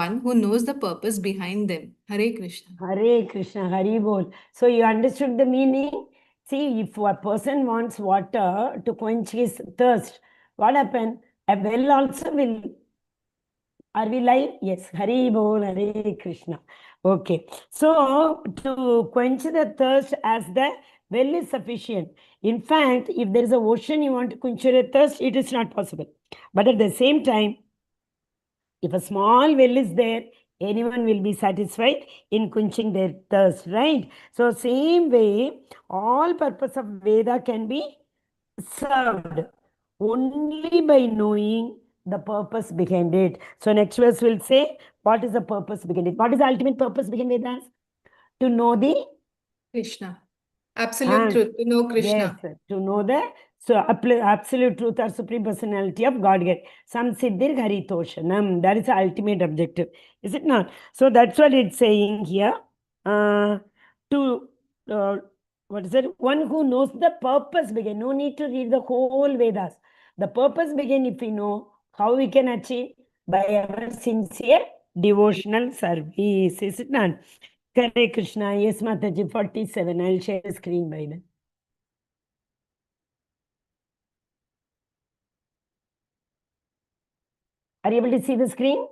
one who knows the purpose behind them. Hare Krishna. Hare Krishna, Hari Bol. So you understood the meaning? See, if a person wants water to quench his thirst, what happens? A well also will. Are we live? Yes. Hari Bol, Hare Krishna. Okay. So to quench the thirst as the well is sufficient. In fact, if there is an ocean, you want to quench your thirst, it is not possible. But at the same time, if a small well is there, anyone will be satisfied in quenching their thirst, right? So same way, all purpose of Veda can be served only by knowing the purpose behind it. So next verse will say, what is the purpose behind it? What is the ultimate purpose behind Vedas? To know the Krishna. Absolute truth, to know Krishna. Yes, to know the absolute truth or supreme personality of Godhead. Samsiddhir Haritoshanam. That is the ultimate objective. Is it not? So that's what it's saying here. What is it? One who knows the purpose begin. No need to read the whole Vedas. The purpose begin if we know how we can achieve by our sincere devotional service. Is it not? Hare Krishna. Yes, Mataji, 47. I'll share the screen by then. Are you able to see the screen?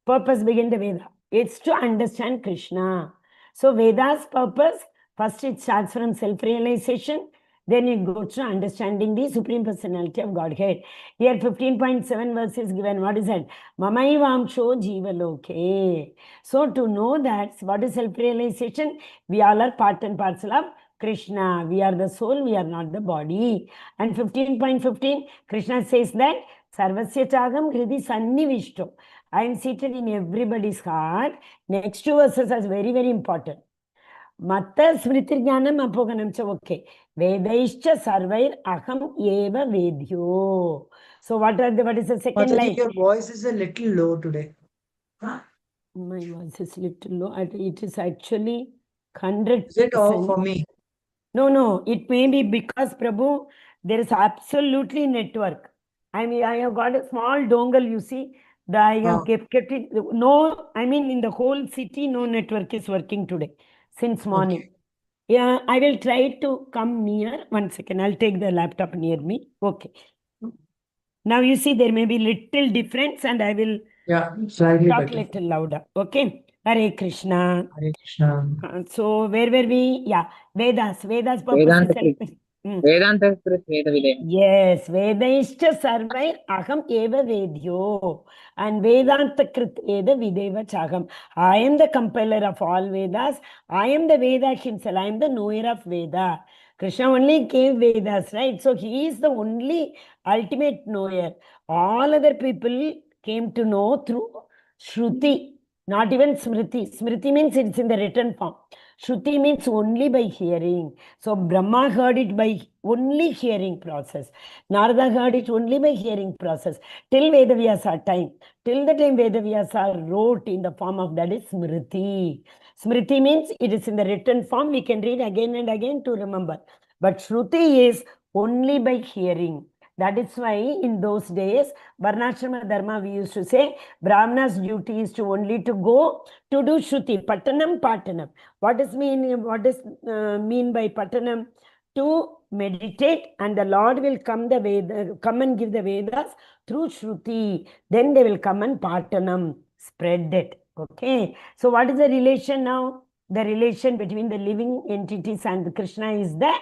Purpose begin the Veda. It's to understand Krishna. So Veda's purpose, first it starts from self-realization, then it goes to understanding the Supreme Personality of Godhead. Here 15.7 verse is given. What is that? Mamaivamsho jivaloke. So to know that, what is self-realization? We all are part and parcel of Krishna. We are the soul, we are not the body. And 15.15, Krishna says that Sarvasya Chagam Hridi Sannivishto. I am seated in everybody's heart. Next two verses are very, very important. Matta Smriti Jnanam Apoganam. Okay. Vedaischa Sarvair Aham Eva Vedyo. So what is the second line? Your voice is a little low today. Huh? My voice is little low. It is actually 100%. Is it off for me? No. It may be because, Prabhu, there is absolutely network. I mean, I have got a small dongle, you see. I have kept it. No, I mean, in the whole city, no network is working today since morning. Okay. Yeah, I will try to come near. 1 second, I'll take the laptop near me. Okay. Now you see there may be little difference and I will talk little louder. Okay. Hare Krishna. Hare Krishna. So where were we? Yeah, Vedas purpose is Vedanta Veda Vidya. Yes, Vedaischa Sarvai Aham Eva Vedyo. And Vedanta Krit Veda Videva Chagam. I am the compiler of all Vedas. I am the Veda himself. I am the knower of Veda. Krishna only gave Vedas, right? So he is the only ultimate knower. All other people came to know through Shruti, not even Smriti. Smriti means it's in the written form. Shruti means only by hearing. So Brahma heard it by only hearing process. Narada heard it only by hearing process. Till Vedavyasa time. Till the time Vedavyasa wrote in the form of that is Smriti. Smriti means it is in the written form. We can read again and again to remember. But Shruti is only by hearing. That is why in those days, Varnashrama Dharma, we used to say, Brahmana's duty is to only to go to do Shruti, Patanam, Patanam. What does mean by Patanam? To meditate, and the Lord will come and give the Vedas through Shruti. Then they will come and Patanam, spread it. Okay. So what is the relation now? The relation between the living entities and Krishna is the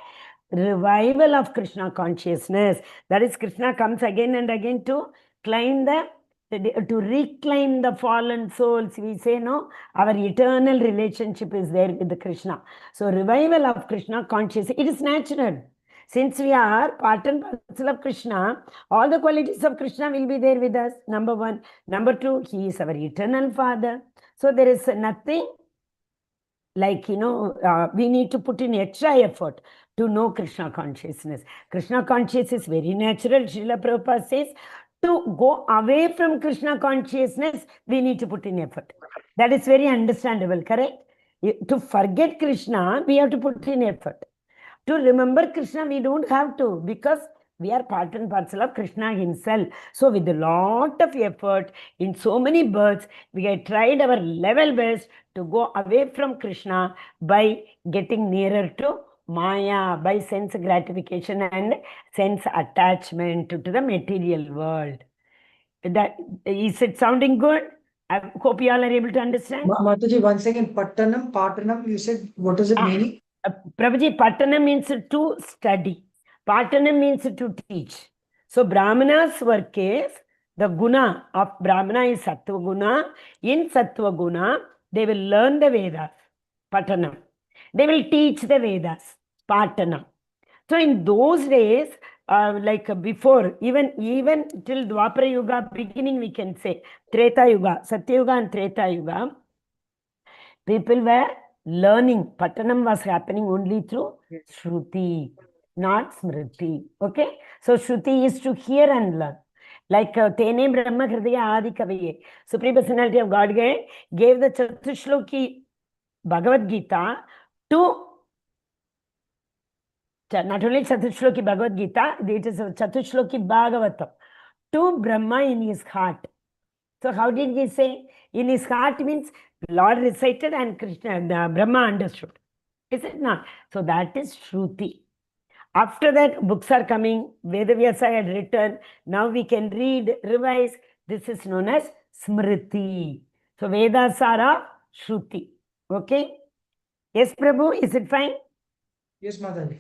revival of Krishna consciousness. That is, Krishna comes again and again to reclaim the fallen souls. We say, no, our eternal relationship is there with the Krishna. So revival of Krishna consciousness, it is natural. Since we are part and parcel of Krishna, all the qualities of Krishna will be there with us. Number one. Number two, he is our eternal Father. So there is nothing like, we need to put in extra effort to know Krishna consciousness. Krishna consciousness is very natural. Srila Prabhupada says, to go away from Krishna consciousness, we need to put in effort. That is very understandable, correct? To forget Krishna, we have to put in effort. To remember Krishna, we don't have to, because We are part and parcel of Krishna himself. So with a lot of effort, in so many births, we have tried our level best to go away from Krishna by getting nearer to Maya, by sense gratification and sense attachment to the material world. That is it sounding good? I hope you all are able to understand. Mataji, one second. Patanam, you said, what does it mean? Prabhuji, Patana means to study. Patana means to teach. So Brahmana's work is, the guna of Brahmana is Sattva guna. In Sattva guna, they will learn the Vedas. Patana. They will teach the Vedas. Patana. So in those days, like before, even till Dwapara Yuga beginning, we can say, Treta Yuga, Satya Yuga and Treta Yuga, people were learning. Patanam was happening only through Shruti, not Smriti. Okay? So Shruti is to hear and learn. Like Tene Brahma Hridaya Adi Kaviye, Supreme Personality of Godhead gave the Chatushloki Bhagavad Gita to, not only Chatushloki Bhagavad Gita, it is Chatushloki Bhagavatam, to Brahma in his heart. So how did he say? In his heart means Lord recited and Krishna, Brahma understood. Is it not? So that is Shruti. After that, books are coming. Vedavyasa had written. Now we can read, revise. This is known as Smriti. So Vedas are Shruti. Okay? Yes, Prabhu, is it fine? Yes, Mataji.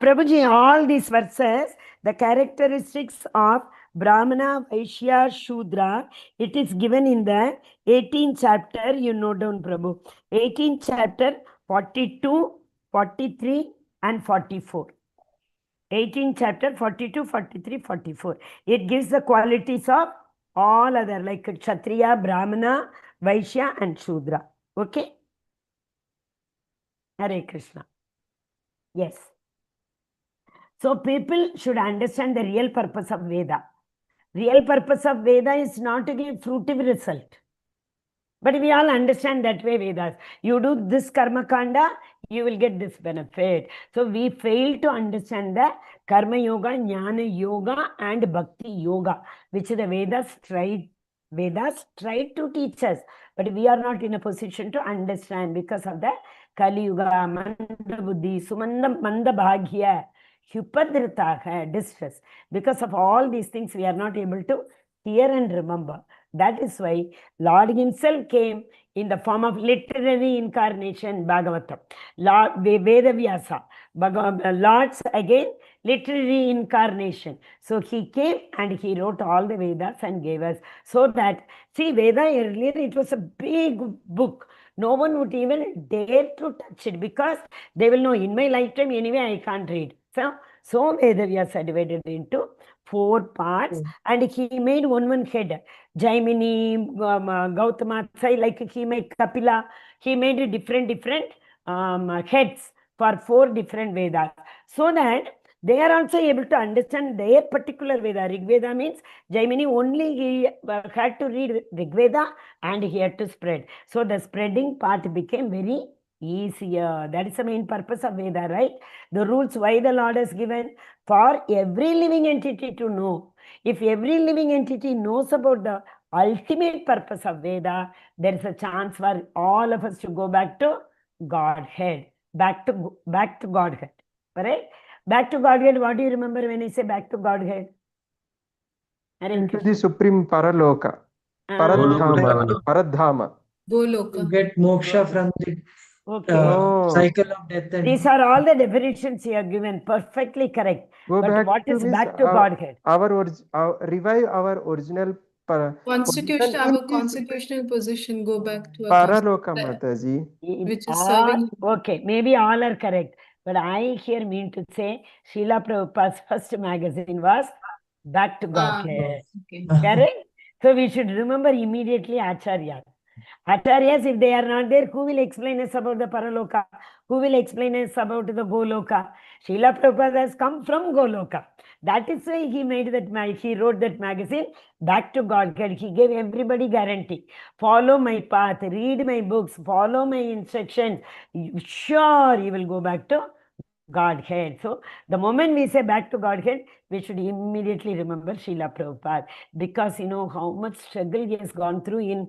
Prabhuji, all these verses, the characteristics of Brahmana, Vaishya, Shudra, it is given in the 18th chapter, you note down, Prabhu. 18th chapter, 42, 43 and 44. 18th chapter, 42, 43, 44. It gives the qualities of all other, like Kshatriya, Brahmana, Vaishya and Shudra. Okay? Hare Krishna. Yes. So people should understand the real purpose of Veda. Real purpose of Veda is not to give fruitive result. But we all understand that way Vedas. You do this karma kanda, you will get this benefit. So we fail to understand the karma yoga, jnana yoga and bhakti yoga, which the Vedas tried to teach us. But we are not in a position to understand because of the Kali Yuga, Manda Buddhi, Sumanda Manda Bhagya, Hupadrita, distress. Because of all these things, we are not able to hear and remember. That is why Lord himself came in the form of literary incarnation, Bhagavatam. Lord Vedavyasa, Lord's again literary incarnation. So he came and he wrote all the Vedas and gave us. So that, see, Veda earlier, it was a big book. No one would even dare to touch it because they will know in my lifetime anyway I can't read. So Vedavyasa divided into 4 parts and he made one head. Jaimini, Gautama, like he made Kapila, he made different heads for 4 different Vedas. So that they are also able to understand their particular Veda. Rig Veda means Jaimini only he had to read Rig Veda and he had to spread. So the spreading part became very easier. That is the main purpose of Veda, right? The rules why the Lord has given for every living entity to know. If every living entity knows about the ultimate purpose of Veda, there is a chance for all of us to go back to Godhead. Back to Godhead. Correct? Back to Godhead, what do you remember when I say back to Godhead? Into the supreme Paraloka. Paradhama. To get moksha from the cycle of death. And these are all the definitions you have given. Perfectly correct. But what is back to Godhead? Revive our original constitutional position, go back to Paraloka, Mataji. Which is serving. Okay, maybe all are correct. But I here mean to say, Srila Prabhupada's first magazine was Back to Godhead. Okay. Correct? So we should remember immediately Acharya. Acharyas, if they are not there, who will explain us about the Paraloka? Who will explain us about the Goloka? Srila Prabhupada has come from Goloka. That is why he made that, he wrote that magazine, Back to Godhead. He gave everybody guarantee. Follow my path, read my books, follow my instructions. Sure, you will go back to Godhead. So the moment we say back to Godhead, we should immediately remember Srila Prabhupada, because you know how much struggle he has gone through in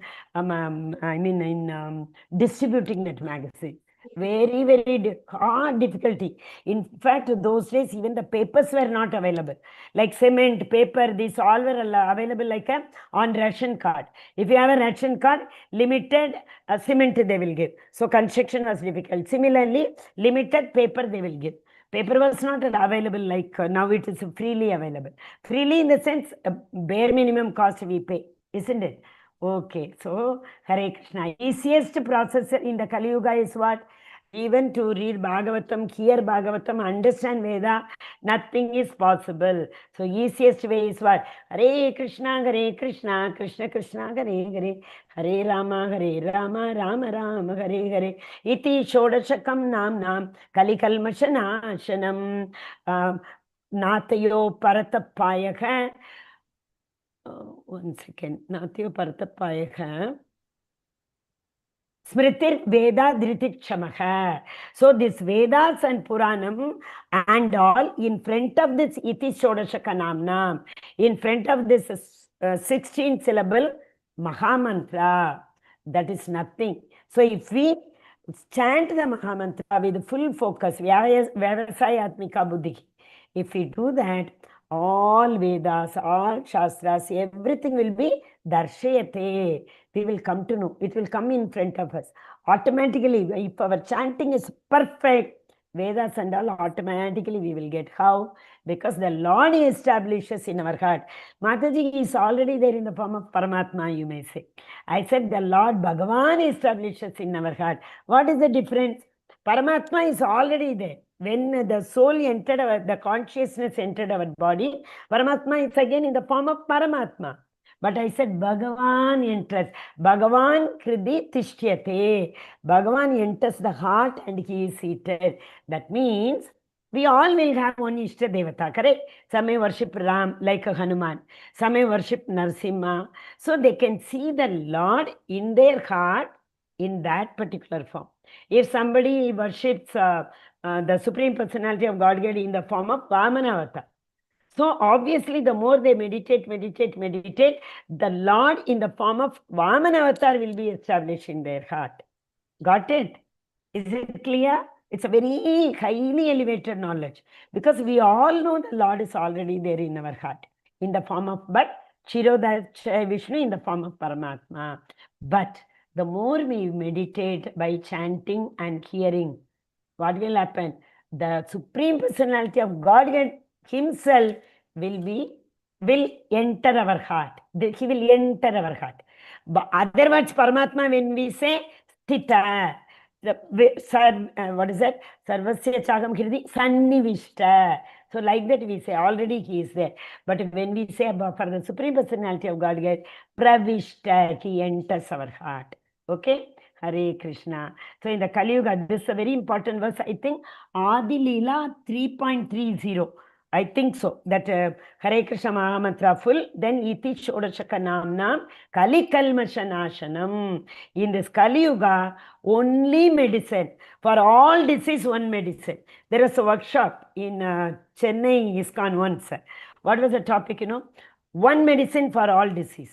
distributing that magazine. Very, very hard difficulty. In fact, those days, even the papers were not available. Like cement, paper, these all were available like on ration card. If you have a ration card, limited cement they will give. So construction was difficult. Similarly, limited paper they will give. Paper was not available like now it is freely available. Freely in the sense, bare minimum cost we pay, isn't it? Okay, so Hare Krishna. Easiest processor in the Kali Yuga is what? Even to read Bhagavatam, hear Bhagavatam, understand Veda, nothing is possible. So easiest way is what? Hare Krishna, Krishna Krishna, Hare Hare, Hare Rama, Rama Rama, Hare Hare. Iti Shodashakam Nam, Kali Kalmasha Nashanam, Natayo Paratapayaka. One second. Natayo Paratapayaka. Smritir Veda Dhritikshamaha. So this Vedas and Puranam and all in front of this Iti Shodashaka Namnam, in front of this 16 syllable Mahamantra, that is nothing. So if we chant the Mahamantra with full focus, Vyavasayatmika Buddhi, if we do that, all Vedas, all Shastras, everything will be Darshayate. We will come to know. It will come in front of us. Automatically, if our chanting is perfect, Vedas and all, automatically we will get. How? Because the Lord establishes in our heart. Mataji is already there in the form of Paramatma, you may say. I said the Lord Bhagavan establishes in our heart. What is the difference? Paramatma is already there. When the soul entered the consciousness entered our body, Paramatma is again in the form of Paramatma. But I said Bhagavan enters. Bhagavan kridi tishtyate. Bhagavan enters the heart and he is seated. That means we all will have one Ishta Devata, correct? Some may worship Ram like a Hanuman. Some may worship Narsimha. So they can see the Lord in their heart in that particular form. If somebody worships the Supreme Personality of Godhead in the form of Vamanavata, so obviously the more they meditate, the Lord in the form of Vamanavatar will be established in their heart. Got it? Is it clear? It's a very highly elevated knowledge, because we all know the Lord is already there in our heart in the form of, but Chirodachaya Vishnu in the form of Paramatma. But the more we meditate by chanting and hearing, what will happen? The Supreme Personality of Godhead Himself will enter our heart. He will enter our heart. But otherwise, Paramatma, when we say Sthita, what is that? Sarvasya Chagam Kirti Sannivishta. So like that we say, already he is there. But when we say for the Supreme Personality of Godhead, Pravishta, he enters our heart. Okay? Hare Krishna. So in the Kali Yuga, this is a very important verse. I think Adi Leela 3.30. I think so. That Hare Krishna Mahamantra full. Then Iti Shodashaka Namnam Kali Kalmashanashanam. In this Kali Yuga, only medicine. For all disease, one medicine. There was a workshop in Chennai ISKCON once. What was the topic, you know? One medicine for all disease.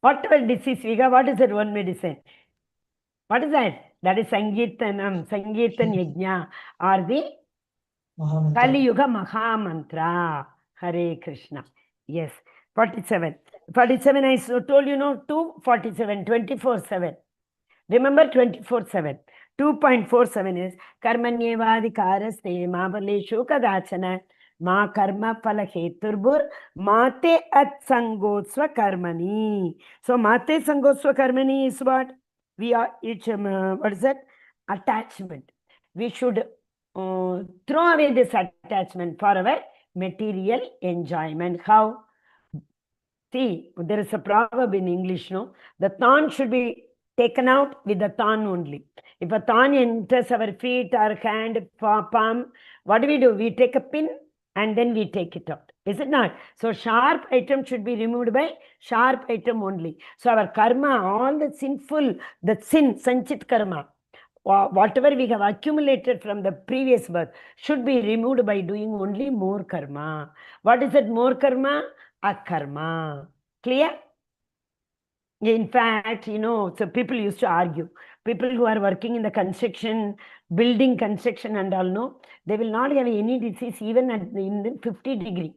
Whatever disease we got, what is that one medicine? What is that? That is Sankirtan Yajna, or the Kali Yuga Mahamantra. Hare Krishna. Yes. 47. 47, I told you, no, 247, 24/7. Remember 24/7. 2.47 is Karmanyevadikaraste Mavaleshu Kadachana Ma Karma Palaheturbur Mate At Sangotsva Karmani. So Mate Sangotsva Karmani is what? We are each, what is that? Attachment. We should throw away this attachment for our material enjoyment. How? See, there is a proverb in English, no? The thorn should be taken out with the thorn only. If a thorn enters our feet, our hand, palm, what do? We take a pin and then we take it out. Is it not? So sharp item should be removed by sharp item only. So our karma, all the sinful, the sin, sanchit karma, whatever we have accumulated from the previous birth should be removed by doing only more karma. What is that more karma? Akarma. Clear? In fact, so people used to argue. People who are working in the construction, building construction and all, no, they will not have any disease even in the 50 degree.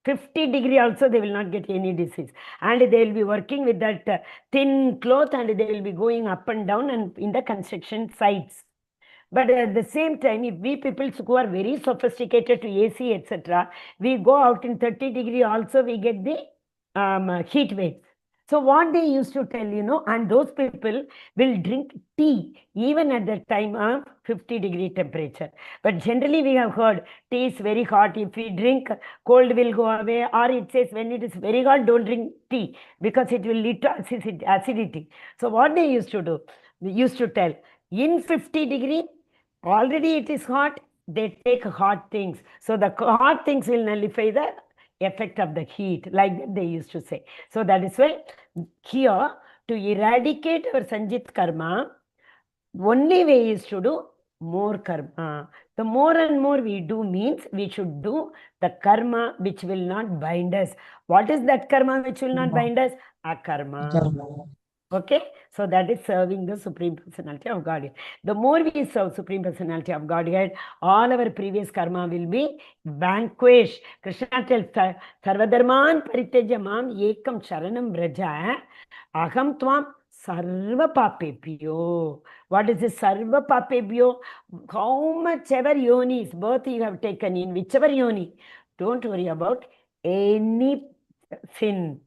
50 degree also they will not get any disease. And they will be working with that thin cloth and they will be going up and down and in the construction sites. But at the same time, if we people who are very sophisticated to AC, etc., we go out in 30 degree also, we get the heat waves. So what they used to tell, and those people will drink tea even at the time of 50 degree temperature. But generally we have heard tea is very hot. If we drink, cold will go away. Or it says when it is very hot, don't drink tea because it will lead to acidity. So what they used to do, they used to tell, in 50 degree, already it is hot, they take hot things. So the hot things will nullify the effect of the heat, like that they used to say. So that is why here, to eradicate our Sanjit karma, only way is to do more karma. The more and more we do means we should do the karma which will not bind us. What is that karma which will not bind us? Akarma. Okay, so that is serving the Supreme Personality of Godhead. The more we serve Supreme Personality of Godhead, all our previous karma will be vanquished. Krishna tells, Sarvadharman parityaja mam ekam sharanam vraja aham tvam sarva papebhyo. What is this sarva papebhyo? How much ever yonis, birth you have taken in, whichever yoni, don't worry about any sin.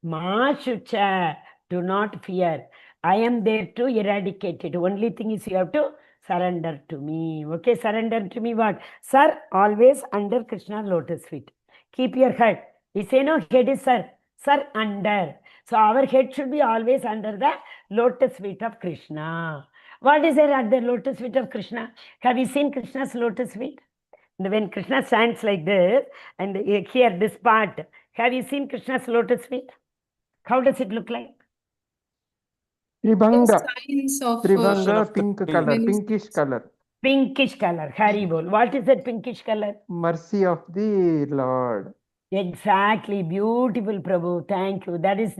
Ma shucha. Do not fear. I am there to eradicate it. Only thing is you have to surrender to me. Okay, surrender to me what? Sir, always under Krishna's lotus feet. Keep your head. We say no, head is sir. Sir, under. So our head should be always under the lotus feet of Krishna. What is there at the lotus feet of Krishna? Have you seen Krishna's lotus feet? When Krishna stands like this, and here this part, have you seen Krishna's lotus feet? How does it look like? Tribhanga. Signs of Tribhanga, pink color, pinkish color. Pinkish color. Haribol. What is that pinkish color? Mercy of the Lord. Exactly. Beautiful, Prabhu. Thank you. That is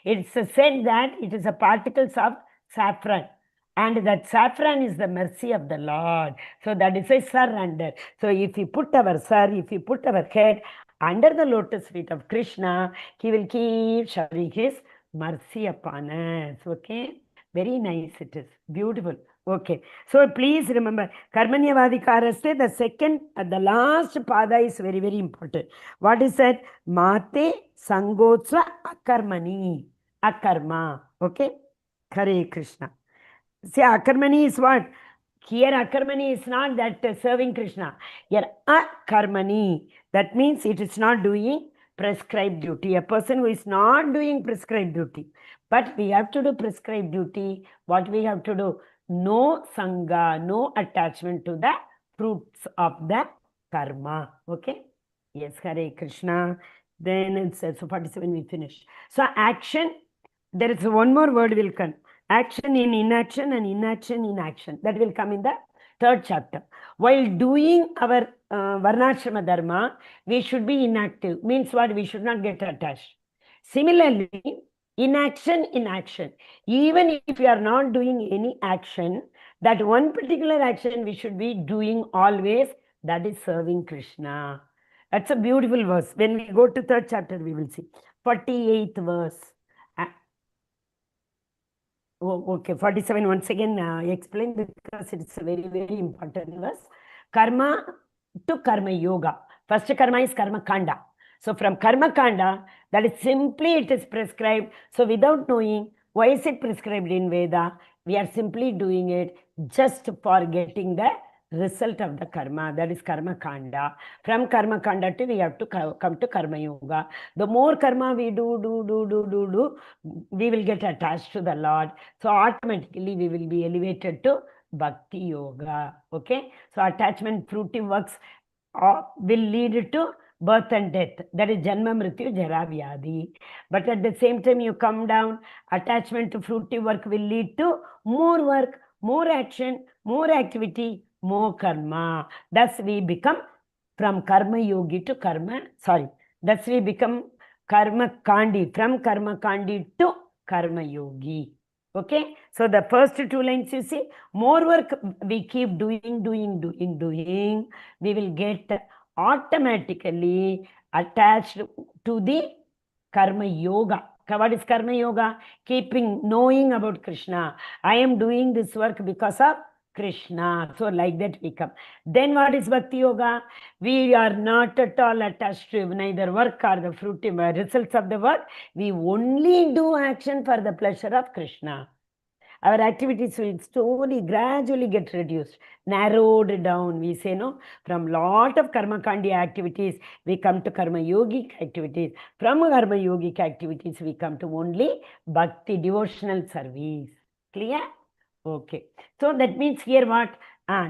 it's said that it is a particles of saffron. And that saffron is the mercy of the Lord. So that is a surrender. So if you put our head under the lotus feet of Krishna, he will keep showering his mercy upon us. Okay, very nice it is. Beautiful. Okay, so please remember Karmanyavadikaraste, the second, the last pada is very, very important. What is that? Mate Sangotsva Akarmani. Akarma. Okay, Hare Krishna. See, Akarmani is what? Here Akarmani is not that serving Krishna. Here Akarmani, that means it is not doing prescribed duty. A person who is not doing prescribed duty. But we have to do prescribed duty. What we have to do? No sangha, no attachment to the fruits of the karma. Okay? Yes, Hare Krishna. Then it's so 47 we finish. So action, there is one more word will come. Action in inaction and inaction in action. That will come in the third chapter. While doing our Varnashrama Dharma, we should be inactive. Means what? We should not get attached. Similarly, inaction in action. Even if we are not doing any action, that one particular action we should be doing always, that is serving Krishna. That's a beautiful verse. When we go to third chapter, we will see. 48th verse. Oh, okay, 47 once again explain because it's a very, very important verse. Karma to karma yoga. First karma is karma kanda. So from karma kanda, that is simply it is prescribed. So without knowing why is it prescribed in Veda, we are simply doing it just for getting the result of the karma. That is karma kanda. From karma kanda to we have to come to karma yoga. The more karma we do, we will get attached to the Lord. So automatically we will be elevated to Bhakti yoga. Okay. So attachment fruitive works will lead to birth and death. That is Janma Mrityu Jara Vyadhi. But at the same time you come down, attachment to fruitive work will lead to more work, more action, more activity, more karma. Thus we become from karma yogi to karma, thus we become karma kandi, from karma kandi to karma yogi. Okay, so the first two lines you see, more work we keep doing, we will get automatically attached to the karma yoga. What is karma yoga? Knowing about Krishna. I am doing this work because of Krishna. So like that we come. Then what is Bhakti yoga? We are not at all attached to neither work or the fruit results of the work. We only do action for the pleasure of Krishna. Our activities will slowly, gradually get reduced, narrowed down. We say, no, from lot of karma kandi activities, we come to karma yogic activities. From karma yogic activities, we come to only bhakti, devotional service. Clear? Okay. So that means here what?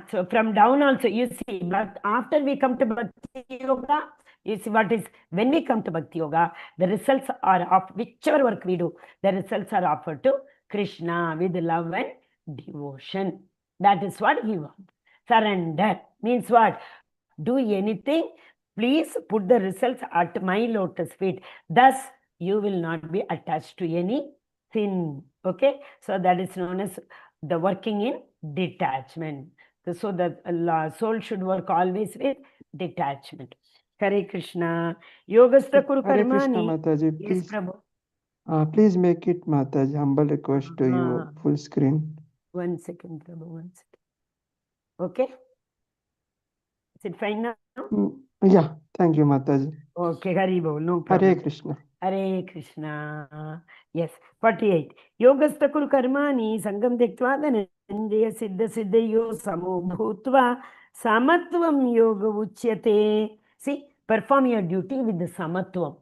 So from down also, you see, but after we come to bhakti yoga, you see what is, when we come to bhakti yoga, the results are of whichever work we do, the results are offered to Krishna with love and devotion. That is what we want. Surrender means what? Do anything, please put the results at my lotus feet. Thus, you will not be attached to any sin. Okay, so that is known as the working in detachment. So the soul should work always with detachment. Hare Krishna. Yogastra Kuru Hare Krishna, Karmani. Mataji, Yes, please. Prabhu. Please make it, Mataji. Humble request to you, full screen. 1 second, Prabhu, 1 second. Okay? Is it fine now? Yeah, thank you, Mataji. Okay, Hari Bol, no problem. Hare Krishna. Hare Krishna. Yes, 48. Yogastakul karmani sangam dektva dhananjaya siddha siddhayo samo bhutva samatvam yoga uchyate. See, perform your duty with the samatvam.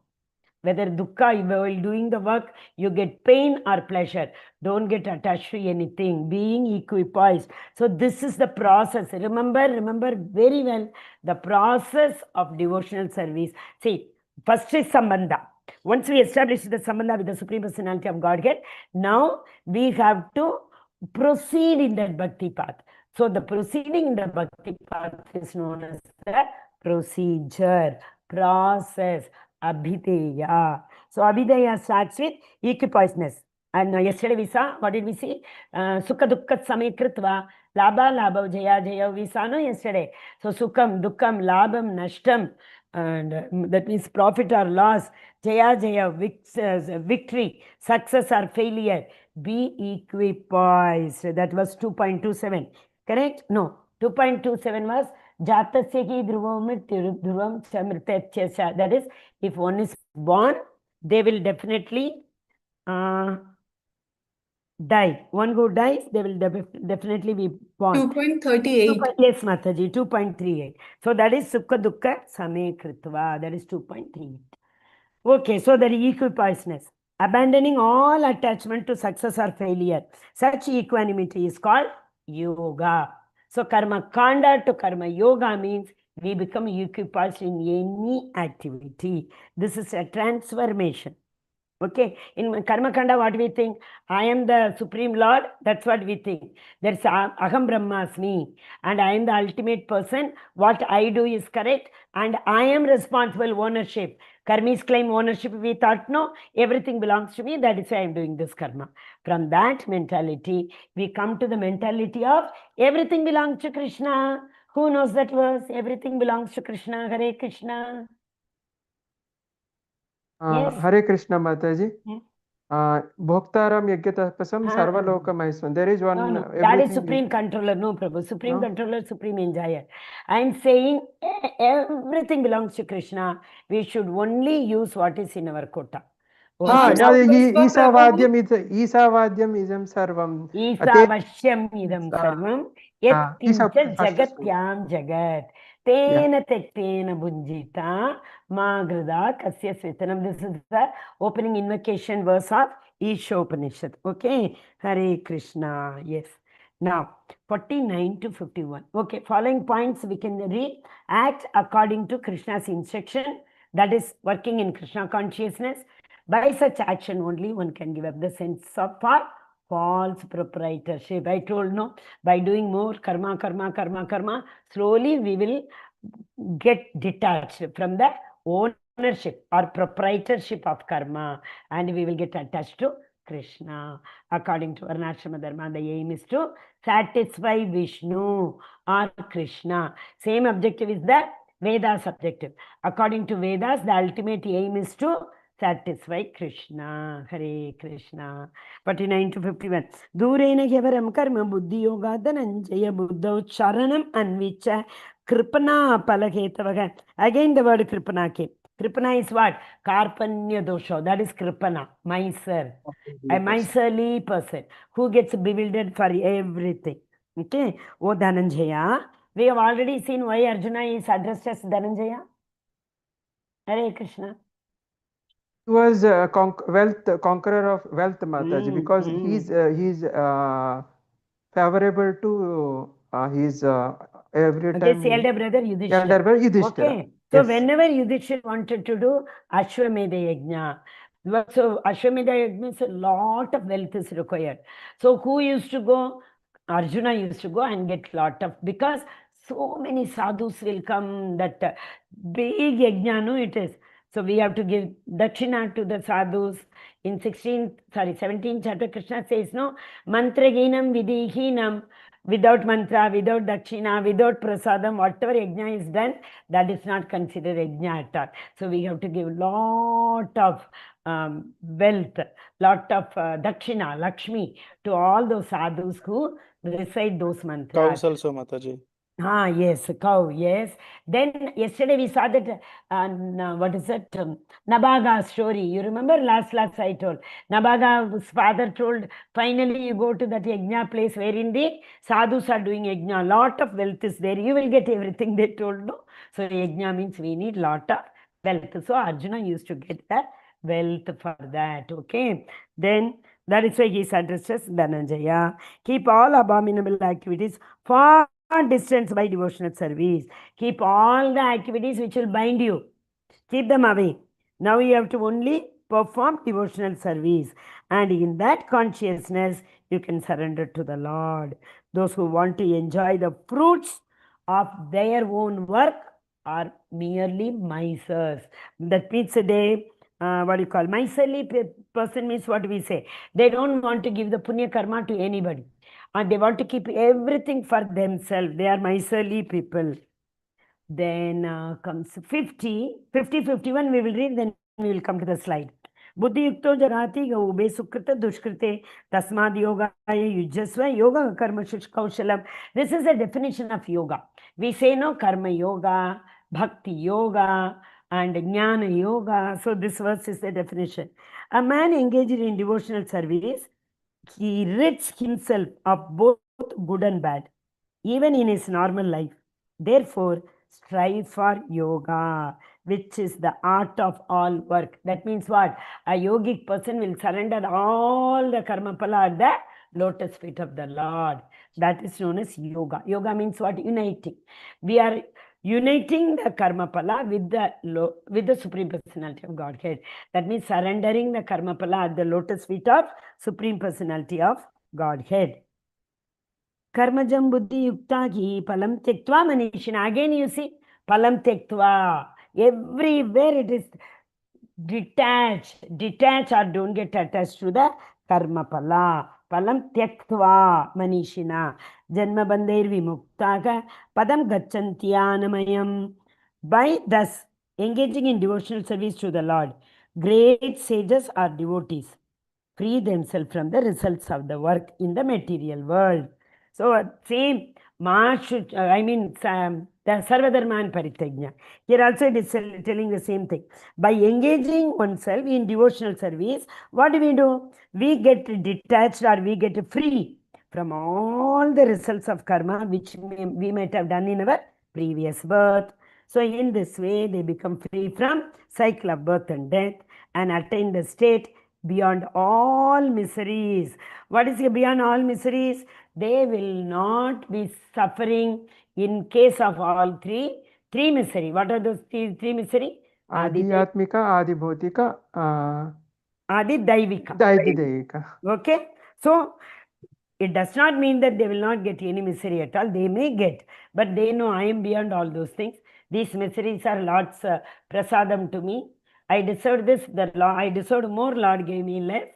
Whether dukkha, while doing the work, you get pain or pleasure. Don't get attached to anything. Being equipoised. So this is the process. Remember very well the process of devotional service. See, first is sambandha. Once we establish the sambandha with the Supreme Personality of Godhead, now we have to proceed in that bhakti path. So the proceeding in the bhakti path is known as the procedure, process. Abhideya. So Abhideya starts with equipoisedness. And yesterday we saw, what did we see? Sukha dukkha same kritva, labha labha jaya jaya, we saw no yesterday. So sukham, dukkam, labham, nashtam, and that means profit or loss, jaya jaya, victory, success or failure. Be equipoised. That was 2.27. Correct? No, 2.27 was Jatasya ki dhruvam chamrityasya. That is, if one is born, they will definitely die. One who dies, they will definitely be born. 2.38. Yes, Mataji, 2.38. So that is Sukha Dukkha Same Kritva. That is 2.38. Okay, so that is equipoisedness. Abandoning all attachment to success or failure. Such equanimity is called yoga. So karma kanda to karma yoga means we become equipoised in any activity. This is a transformation. Okay, in karma kanda, what we think? I am the Supreme Lord, that's what we think. There's Aham Brahmasmi, and I am the ultimate person. What I do is correct, and I am responsible. Ownership. Karmis claim ownership. We thought, no, everything belongs to me. That is why I am doing this karma. From that mentality, we come to the mentality of everything belongs to Krishna. Who knows that verse? Everything belongs to Krishna. Hare Krishna. Yes. Hare Krishna, Mataji. Bhoktaram Yagyatapasam Sarvaloka Mahiswan. There is one. No. That is Supreme Controller. No, Prabhu. Supreme Controller, Supreme Enjoyer. I am saying everything belongs to Krishna. We should only use what is in our quota. Isavadyam idam sarvam. Isavashyam idam sarvam. Yatkincha jagatyam jagat. Tena tektena bunjita magrada kasya svitanam. This is the opening invocation verse of Isha Upanishad. Okay. Hare Krishna. Yes. Now, 49 to 51. Okay. Following points we can read. Act according to Krishna's instruction. That is working in Krishna consciousness. By such action only one can give up the sense of for false proprietorship. I told no, by doing more karma, slowly we will get detached from the ownership or proprietorship of karma, and we will get attached to Krishna. According to Varnashrama Dharma, the aim is to satisfy Vishnu or Krishna. Same objective is the Veda's objective. According to Vedas, the ultimate aim is to satisfy Krishna. Hare Krishna. 49 to 51. Durena Hevaram Karma Buddhi Yoga Dhananjaya Buddha Charanam Anvicha Kripana Palaketavaga. Again the word Kripana came. Kripana is what? Karpanya dosha. That is Kripana. Miser. A miserly person who gets bewildered for everything. Okay. O Dhananjaya. We have already seen why Arjuna is addressed as Dhananjaya. Hare Krishna. He was conqueror of wealth, Mataji, because he's favorable to his every time. His elder brother Yudhishthira. Elder brother Yudhishthira. Okay. So Yes. whenever Yudhishthira wanted to do Ashwamedha Yajna, so Ashwamedha Yajna means a lot of wealth is required. So who used to go? Arjuna used to go and get lot of, because so many sadhus will come, that big yajna, no, it is. So we have to give dakshina to the sadhus. In 17th chapter, Krishna says, no, mantra ginam vidihinam, without mantra, without dakshina, without prasadam, whatever yajna is done, that is not considered yajna at all. So we have to give lot of wealth, lot of dakshina, Lakshmi, to all those sadhus who recite those mantras. Cows also, Mataji. Yes, cow, yes. Then yesterday we saw that, what is it? Nabaga's story. You remember last I told. Nabaga's father told, finally you go to that yajna place wherein the sadhus are doing yajna. Lot of wealth is there. You will get everything, they told, no? So yajna means we need lot of wealth. So Arjuna used to get the wealth for that, okay? Then that is why he is addressed as Dhananjaya. Keep all abominable activities far distance by devotional service. Keep all the activities which will bind you. Keep them away. Now you have to only perform devotional service. And in that consciousness, you can surrender to the Lord. Those who want to enjoy the fruits of their own work are merely misers. That means they, miserly person means what we say. They don't want to give the punya karma to anybody. And they want to keep everything for themselves. They are miserly people. Then comes 51 we will read, then we will come to the slide. Buddhi yukto jagati gaube sukrita dushkrite tasmad yoga yujasva yoga karma kaushalam. This is a definition of yoga. We say no karma yoga, bhakti yoga, and jnana yoga. So this verse is the definition. A man engaged in devotional service, he rids himself of both good and bad, even in his normal life. Therefore, strive for yoga, which is the art of all work. That means what? A yogic person will surrender all the karma pala at the lotus feet of the Lord. That is known as yoga. Yoga means what? Uniting. We are uniting the karma pala with the Supreme Personality of Godhead. That means surrendering the karma pala at the lotus feet of Supreme Personality of Godhead. Karmajam buddhi yukta ki palam tektva manishina. Again you see, palam tektva. Everywhere it is detached or don't get attached to the karma pala. Palam tektva manishina. Janma bandair vimuktaka padam gacchantiyanamayam. By thus engaging in devotional service to the Lord, great sages or devotees free themselves from the results of the work in the material world. So same, the Sarvadharma and Paritagnya. Here also it is telling the same thing. By engaging oneself in devotional service, what do? We get detached or we get free from all the results of karma which we might have done in our previous birth. So in this way, they become free from cycle of birth and death and attain the state beyond all miseries. What is beyond all miseries? They will not be suffering in case of all three misery. What are those three misery? Adhyatmika, Adibhotika, Adi Daivika. Daivika. Okay. So it does not mean that they will not get any misery at all. They may get, but they know I am beyond all those things. These miseries are Lord's prasadam to me. I deserve this, I deserved more, Lord gave me less.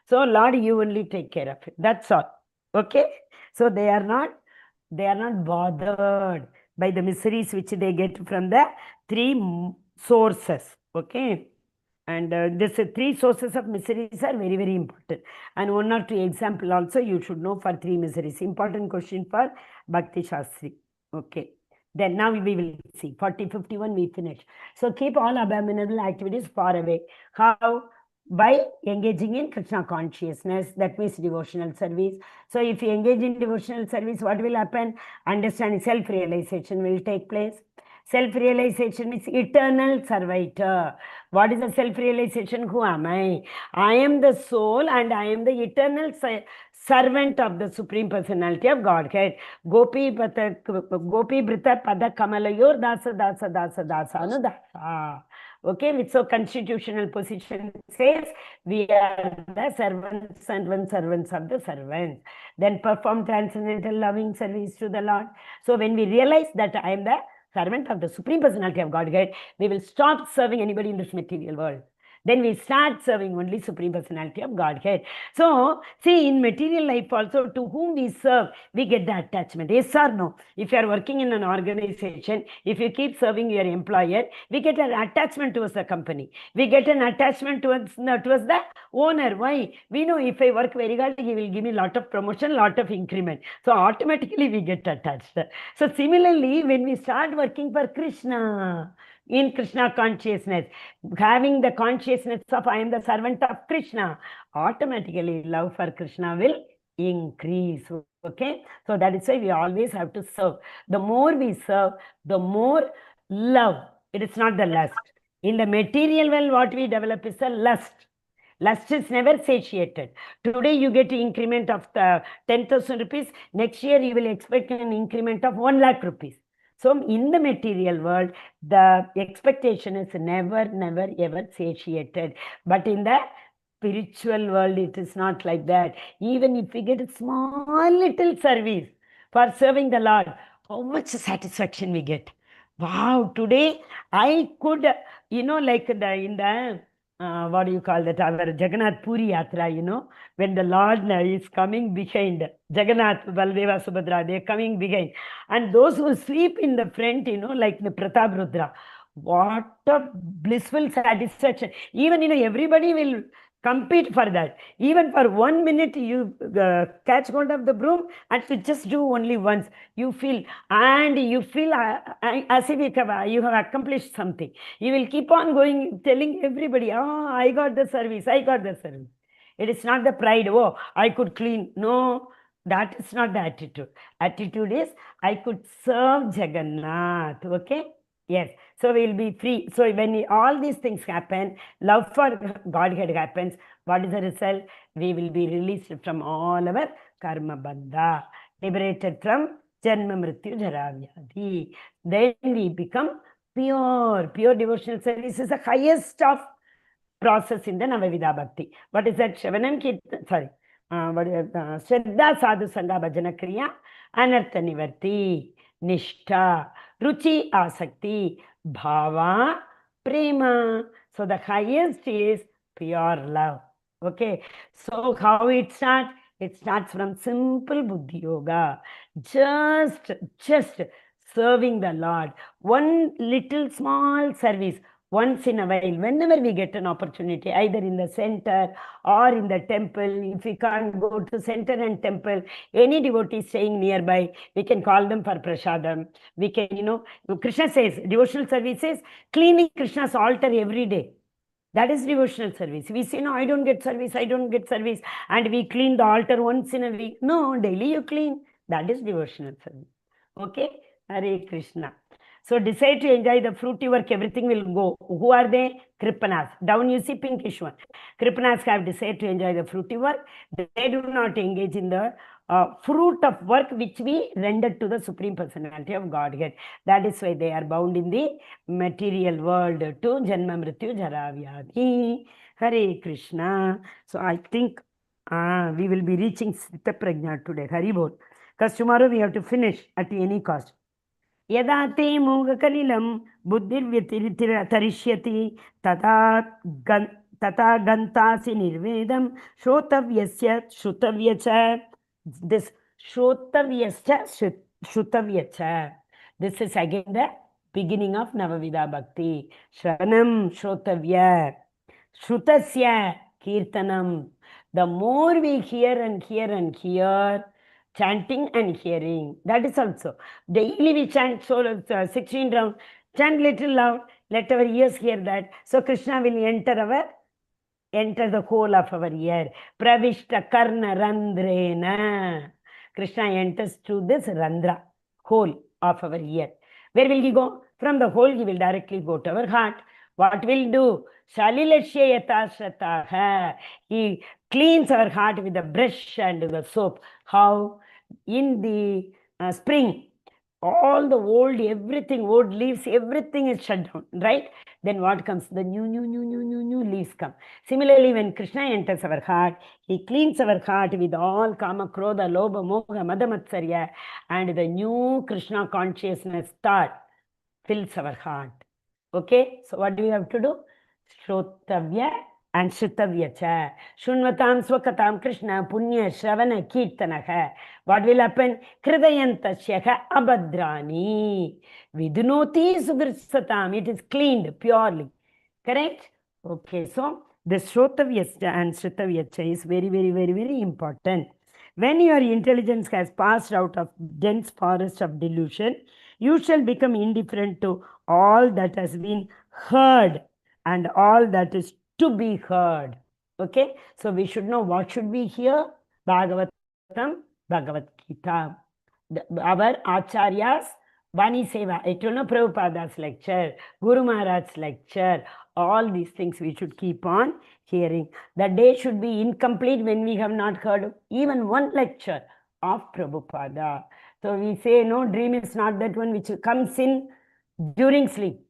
So Lord, you only take care of it. That's all. Okay? So they are not bothered by the miseries which they get from the three sources. Okay? And these three sources of miseries are very, very important. And one or two example also you should know for three miseries. Important question for Bhakti Shastri. Okay. Then now we will see. 40, 51 we finish. So keep all abominable activities far away. How? By engaging in Krishna consciousness. That means devotional service. So if you engage in devotional service, what will happen? Understanding, self-realization will take place. Self-realization is eternal servitor. What is the self-realization? Who am I? I am the soul and I am the eternal servant of the Supreme Personality of Godhead. Gopi Brita Pada Kamalayor Dasa Dasa Dasa Dasa Anudasa. Okay, which so constitutional position says we are the servants of the servants. Then perform transcendental loving service to the Lord. So when we realize that I am the servant of the Supreme Personality of Godhead, we will stop serving anybody in this material world. Then we start serving only Supreme Personality of Godhead. So, see, in material life also, to whom we serve, we get the attachment. Yes or no? If you are working in an organization, if you keep serving your employer, we get an attachment towards the company. We get an attachment towards the owner. Why? We know if I work very hard, he will give me lot of promotion, lot of increment. So, automatically we get attached. So, similarly, when we start working for Krishna, in Krishna consciousness, having the consciousness of I am the servant of Krishna, automatically love for Krishna will increase. Okay, so that is why we always have to serve. The more we serve, the more love. It is not the lust. In the material world, what we develop is the lust. Lust is never satiated. Today you get an increment of 10,000 rupees. Next year you will expect an increment of 1 lakh rupees. So in the material world, the expectation is never, ever satiated. But in the spiritual world, it is not like that. Even if we get a small little service for serving the Lord, how much satisfaction we get. Wow, today I could, like in the what do you call that? Our Jagannath Puri Yatra, when the Lord is coming behind, Jagannath, Baldeva, Subhadra, they are coming behind. And those who sleep in the front, like the Pratap Rudra, what a blissful satisfaction. Even, everybody will compete for that. Even for 1 minute, you catch hold of the broom and you just do only once. You feel as if you have accomplished something. You will keep on going, telling everybody, oh, I got the service, I got the service. It is not the pride, oh, I could clean. No, that is not the attitude. Attitude is, I could serve Jagannath, okay? Yes, so we will be free. So when all these things happen, love for Godhead happens, what is the result? We will be released from all our karma bandha, liberated from janma mrityu jara vyadhi. Then we become pure. Pure devotional service is the highest of process in the Navavidha Bhakti. What is that? Shravanam Kirtan, sorry. Shraddha Sadhu Sangha Bhajana Kriya, Anartha Nivarti, Nishtha, Ruchi Asakti, Bhava, Prema. So the highest is pure love. Okay. So how it starts? It starts from simple Buddhi Yoga. Just serving the Lord. One little small service. Once in a while, whenever we get an opportunity, either in the center or in the temple, if we can't go to center and temple, any devotee staying nearby, we can call them for prasadam. We can, Krishna says, devotional service is cleaning Krishna's altar every day. That is devotional service. We say, no, I don't get service, and we clean the altar once in a week. No, daily you clean. That is devotional service. Okay? Hare Krishna. So decide to enjoy the fruity work, everything will go. Who are they? Kripanas. Down you see pinkish one. Kripanas have decided to enjoy the fruity work. They do not engage in the fruit of work which we rendered to the Supreme Personality of Godhead. That is why they are bound in the material world to Janma Mrityu Jara Vyadhi. Hare Krishna. So I think We will be reaching Sthita Prajna today. Hari Bol. Because tomorrow we have to finish at any cost. Yada te mogakalilam buddhirvyatirishyati tata gantasi nirvedam shrotavyasya shrutavyacha. This shrotavyasya shrutavyacha. This is again the beginning of Navavida Bhakti. Shranam shrotavya. Shrutasya kirtanam. The more we hear and hear and hear, chanting and hearing, that is also. Daily we chant 16 rounds, chant little loud, let our ears hear that. So Krishna will enter the whole of our ear. Pravishta karna randrena. Krishna enters through this randra, whole of our ear. Where will he go? From the hole he will directly go to our heart. What will do? Shalilashya yatashrataha. He cleans our heart with the brush and the soap. How? In the spring, all the old, everything, old leaves, everything is shut down, right? Then what comes? The new leaves come. Similarly, when Krishna enters our heart, he cleans our heart with all kama, krodha, lobha, moha, mada, matsarya, and the new Krishna consciousness thought fills our heart. Okay, so what do we have to do? Shrotavya and Shrutavya cha. Shunvatam swakatam Krishna punya shravana kirtanaha. What will happen? Kridayantasyaha abhadrani. Vidunoti sugrisatam. It is cleaned purely. Correct? Okay, so the Shrotavya and Shrutavya cha is very, very, very, very important. When your intelligence has passed out of dense forest of delusion, you shall become indifferent to all that has been heard and all that is to be heard. Okay, so we should know what should we hear. Bhagavatam, Bhagavad Gita. Our Acharyas, Vani Seva, I told you Prabhupada's lecture, Guru Maharaj's lecture, all these things we should keep on hearing. The day should be incomplete when we have not heard even one lecture of Prabhupada. So we say, no, dream is not that one which comes in during sleep.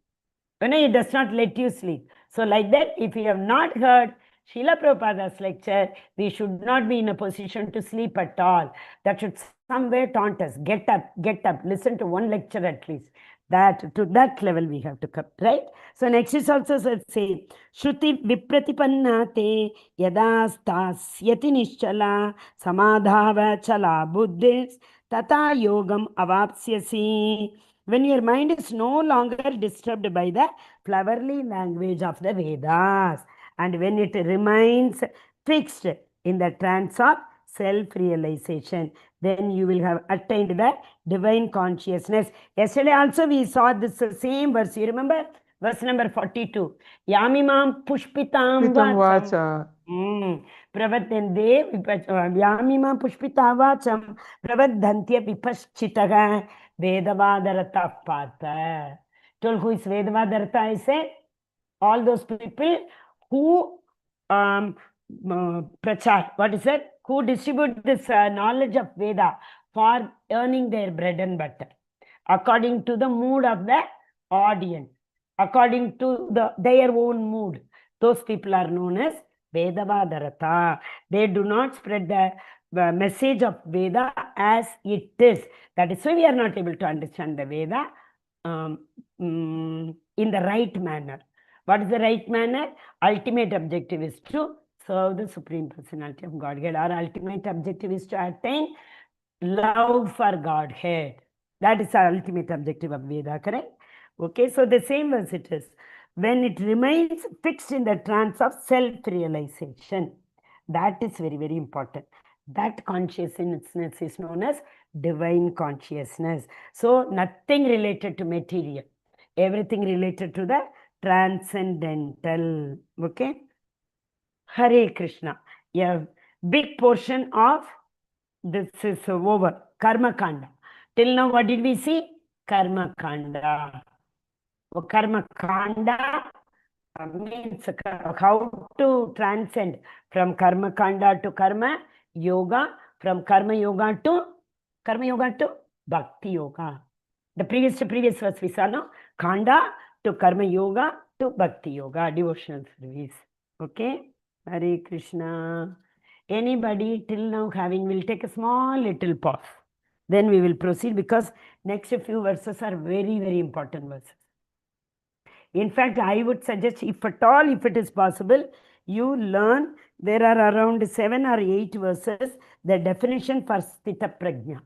It does not let you sleep. So like that, if we have not heard Srila Prabhupada's lecture, we should not be in a position to sleep at all. That should somewhere taunt us. Get up, listen to one lecture at least. That to that level we have to come, right? So next is also say, Shruti vipratipanna te yada stasyati nischala samadhava chala buddhis tata yogam avapsyasi. When your mind is no longer disturbed by the flowery language of the Vedas, and when it remains fixed in the trance of self-realization, then you will have attained the divine consciousness. Yesterday also we saw this same verse. You remember? Verse number 42. Yamimam pushpitam vacha. Pravadante Yamimam pushpita vacham pravadantya vipaschitaga Vedavadarata Partha. Told who is Vedavadarata? I said all those people who prachar, what is that? Who distribute this knowledge of Veda for earning their bread and butter, according to the mood of the audience, according to their own mood. Those people are known as Vedavadarata. They do not spread the message of Veda as it is. That is why we are not able to understand the Veda in the right manner. What is the right manner? Ultimate objective is to serve the Supreme Personality of Godhead. Our ultimate objective is to attain love for Godhead. That is our ultimate objective of Veda, correct? Okay, so the same as it is. When it remains fixed in the trance of self-realization, that is very, very important. That consciousness is known as divine consciousness. So nothing related to material, everything related to the transcendental. Okay, Hare Krishna. A big portion of this is over. Karma Kanda. Till now, what did we see? Karma Kanda. Karma Kanda means how to transcend from Karma Kanda to Karma Yoga, from Karma Yoga to Bhakti Yoga. The previous verse we saw, no? Kanda to Karma Yoga to Bhakti Yoga, devotional service. Okay? Hare Krishna. Anybody till now having, we'll take a small little pause. Then we will proceed because next few verses are very, very important verses. In fact, I would suggest, if at all, if it is possible, you learn, there are around 7 or 8 verses, the definition for Sthita Prajna.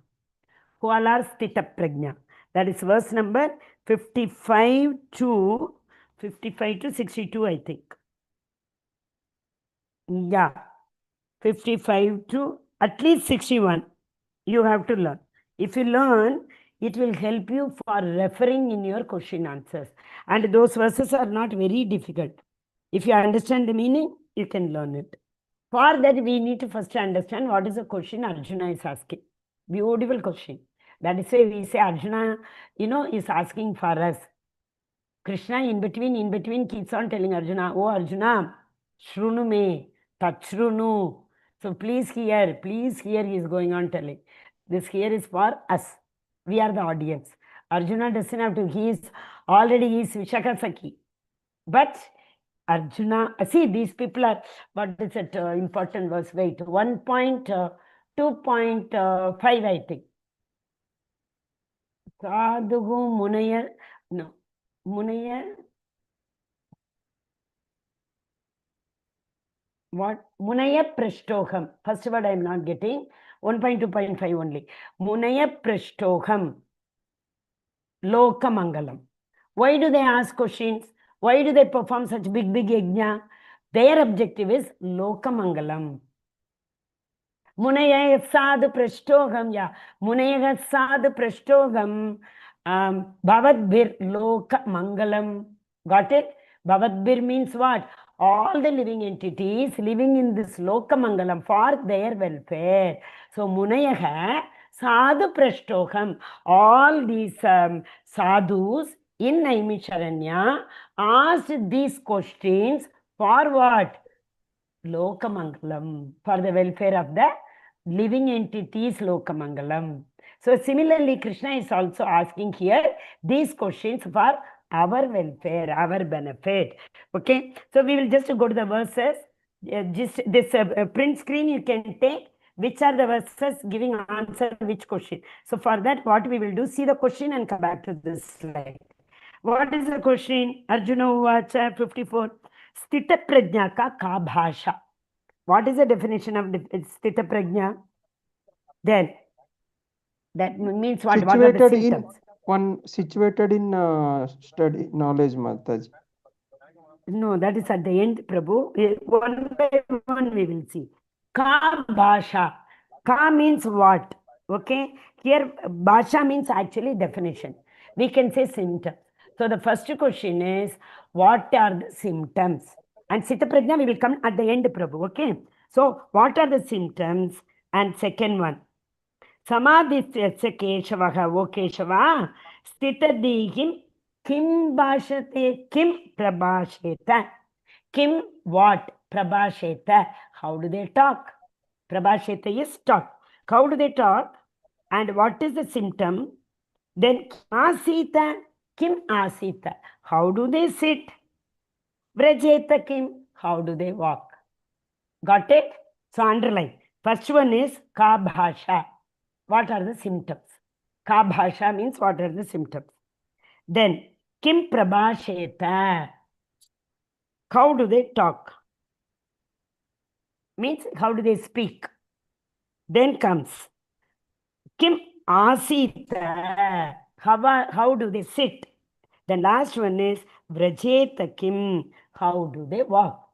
Who all are Sthita Prajna? That is verse number 55 to 62, I think. Yeah, 55 to at least 61. You have to learn. If you learn, it will help you for referring in your question answers. And those verses are not very difficult. If you understand the meaning, you can learn it. For that, we need to first understand what is the question Arjuna is asking. Beautiful question. That is why we say Arjuna, is asking for us. Krishna in between keeps on telling Arjuna, oh Arjuna, Shrunu me, Tachrunu. So please hear, he is going on telling. This here is for us. We are the audience. Arjuna doesn't have to, he is Vishaka Sakhi. But Arjuna, see, these people are, what is it, important verse, wait, 1.2.5, I think. Sadhu Munaya, no, Munaya, what? Munaya Prashtoham. First word I am not getting, 1.2.5 only. Munaya Prashtoham, Loka Mangalam. Why do they ask questions? Why do they perform such big yajna? Their objective is Loka Mangalam. Munaya Sadhu Prashtoham, yeah. Munaya Sadhu Prashtoham, Bhavadbir Loka Mangalam. Got it? Bhavadbir means what? All the living entities living in this Loka Mangalam for their welfare. So Munayaha Sadhu Prashtoham. All these sadhus in Naimisharanya asked these questions for what? Lokamangalam, for the welfare of the living entities, Lokamangalam. So similarly, Krishna is also asking here these questions for our welfare, our benefit. Okay, so we will just go to the verses. Just this print screen you can take. Which are the verses giving answer which question? So for that, what we will do, see the question and come back to this slide. What is the question? Arjuna Uvacha 54. Sthita Prajna ka bhasha. What is the definition of Sthita Prajna? Then, that means what? What are the symptoms? Situated in study, knowledge, Mataji. No, that is at the end, Prabhu. One by one we will see. Ka bhasha. Ka means what? Okay. Here, bhasha means actually definition. We can say symptoms. So the first question is, what are the symptoms? And Sthita Prajna we will come at the end, Prabhu. Okay. So what are the symptoms? And second one, Samadhityasya Keshavaha, O Keshava, Sthita Dihim, Kim Bhashate, Kim Prabhasheta. Kim what? Prabhasheta. How do they talk? Prabhasheta is talk. How do they talk? And what is the symptom? Then Asita, Kim Asita. How do they sit? Vrajeta Kim. How do they walk? Got it? So underline. First one is Ka Bhasha. What are the symptoms? Ka Bhasha means what are the symptoms? Then Kim Prabhasheta. How do they talk? Means how do they speak? Then comes Kim Asita. How do they sit? The last one is Vrajeta Kim. How do they walk?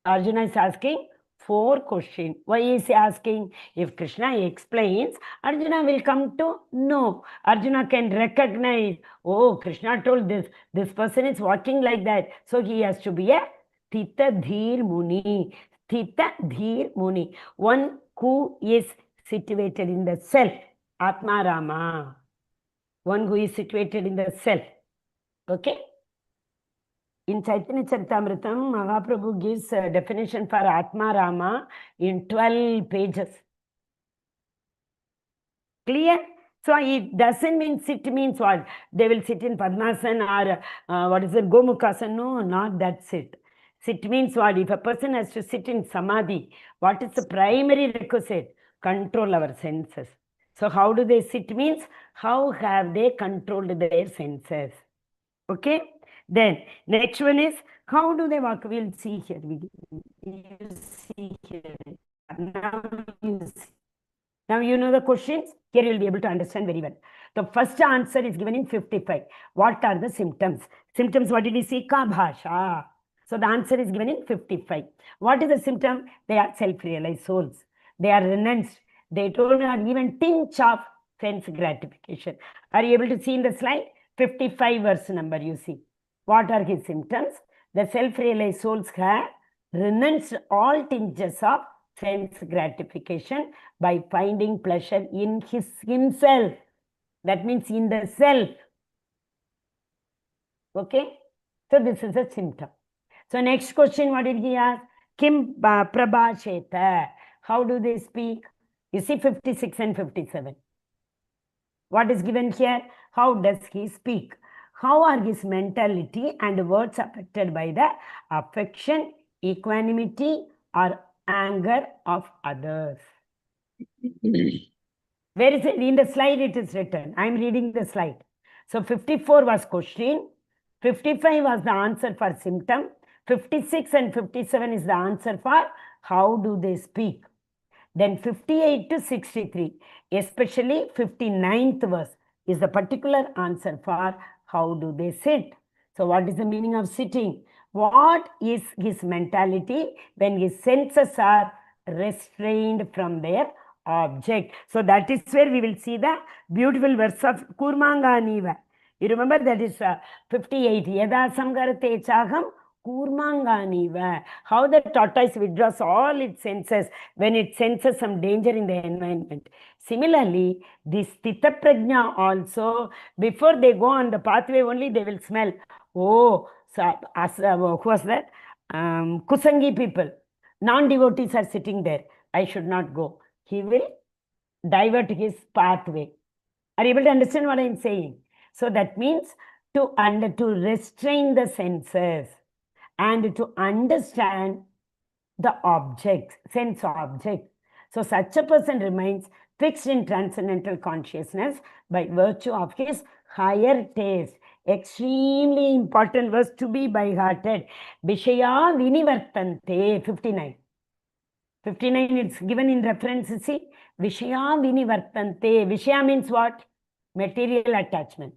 Arjuna is asking 4 questions. Why is he asking? If Krishna explains, Arjuna will come to know. Arjuna can recognize, oh, Krishna told this person is walking like that. So he has to be a Sthita Dhir Muni. Sthita Dhir Muni. One who is situated in the self. Atma Rama. One who is situated in the self. Okay? In Chaitanya Charitamritam, Mahaprabhu gives a definition for Atma Rama in 12 pages. Clear? So it doesn't mean sit means what? They will sit in Padmasana or what is it, Gomukhasana? No, not that sit. Sit means what? If a person has to sit in samadhi, what is the primary requisite? Control our senses. So how do they sit means, how have they controlled their senses? Okay. Then next one is, how do they walk? We'll see here. You see here. Now you see. Now you know the questions. Here you will be able to understand very well. The first answer is given in 55. What are the symptoms? Symptoms, what did we see? Ka bhasha. So the answer is given in 55. What is the symptom? They are self-realized souls. They are renounced. They don't have even tinge of sense gratification. Are you able to see in the slide? 55 verse number you see. What are his symptoms? The self-realized souls have renounced all tinges of sense gratification by finding pleasure in himself. That means in the self. Okay? So this is a symptom. So next question, what did he ask? Kim prabhasheta. How do they speak? You see 56 and 57. What is given here? How does he speak? How are his mentality and words affected by the affection, equanimity, or anger of others? Where is it? In the slide it is written. I am reading the slide. So 54 was question. 55 was the answer for symptom. 56 and 57 is the answer for how do they speak. Then 58 to 63, especially 59th verse, is the particular answer for how do they sit. So what is the meaning of sitting? What is his mentality when his senses are restrained from their object? So that is where we will see the beautiful verse of Kurmanganiva. You remember that is 58. Yada samgarate chaham Kurmanganiva. How the tortoise withdraws all its senses when it senses some danger in the environment. Similarly, this Stita Prajna also, before they go on the pathway only, they will smell. Oh, who was that? Kusangi people. Non-devotees are sitting there. I should not go. He will divert his pathway. Are you able to understand what I am saying? So that means to restrain the senses and to understand the objects, sense objects. So such a person remains fixed in transcendental consciousness by virtue of his higher taste. Extremely important verse to be by hearted. Vishaya vinivartante, 59. 59, it's given in reference, see. Vishaya vinivartante. Vishaya means what? Material attachment.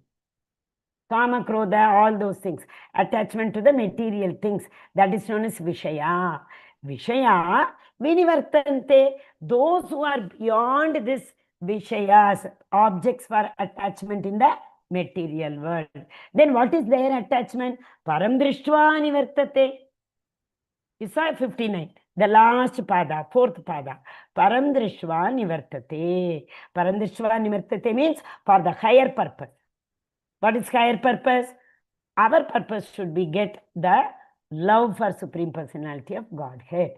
Kama, Krodha, all those things. Attachment to the material things. That is known as Vishaya. Vishaya vinivartante. Those who are beyond this Vishayas, objects for attachment in the material world. Then what is their attachment? Param drishtva nivartate. You saw 59. The last pada, fourth pada. Param drishtva nivartate. Param drishtva nivartate means for the higher purpose. What is higher purpose? Our purpose should be get the love for Supreme Personality of Godhead.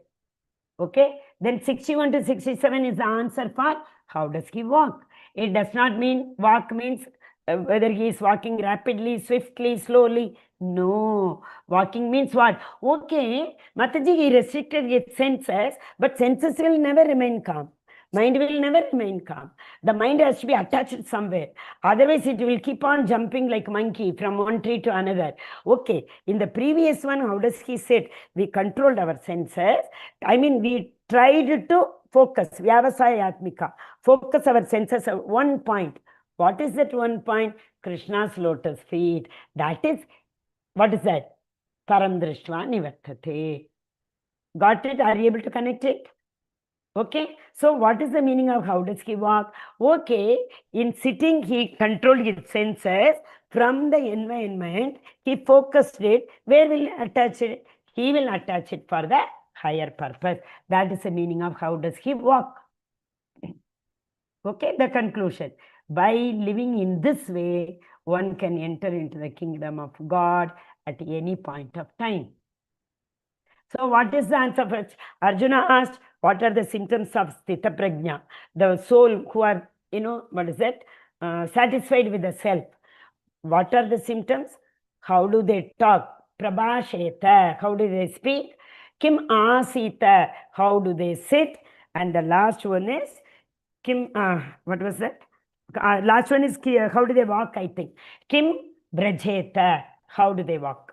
Okay? Then 61 to 67 is the answer for how does he walk. It does not mean walk means whether he is walking rapidly, swiftly, slowly. No. Walking means what? Okay, Mataji, he restricted his senses, but senses will never remain calm. Mind will never remain calm. The mind has to be attached somewhere. Otherwise, it will keep on jumping like monkey from one tree to another. Okay, in the previous one, how does he sit? We controlled our senses. I mean, we tried to focus. Vyavasayatmika. Focus our senses at one point. What is that one point? Krishna's lotus feet. That is, what is that? Param drishtva nivartate. Got it? Are you able to connect it? Okay, so what is the meaning of how does he walk? Okay, in sitting, he controlled his senses from the environment. He focused it. Where will he attach it? He will attach it for the higher purpose. That is the meaning of how does he walk. Okay, the conclusion. By living in this way, one can enter into the kingdom of God at any point of time. So what is the answer for it? Arjuna asked, what are the symptoms of Sthita Prajna? The soul who are, what is that? Satisfied with the self. What are the symptoms? How do they talk? Prabhasheta, how do they speak? Kim Asita, how do they sit? And the last one is Kim, what was that? Last one is how do they walk, I think. Kim Brajeta, how do they walk?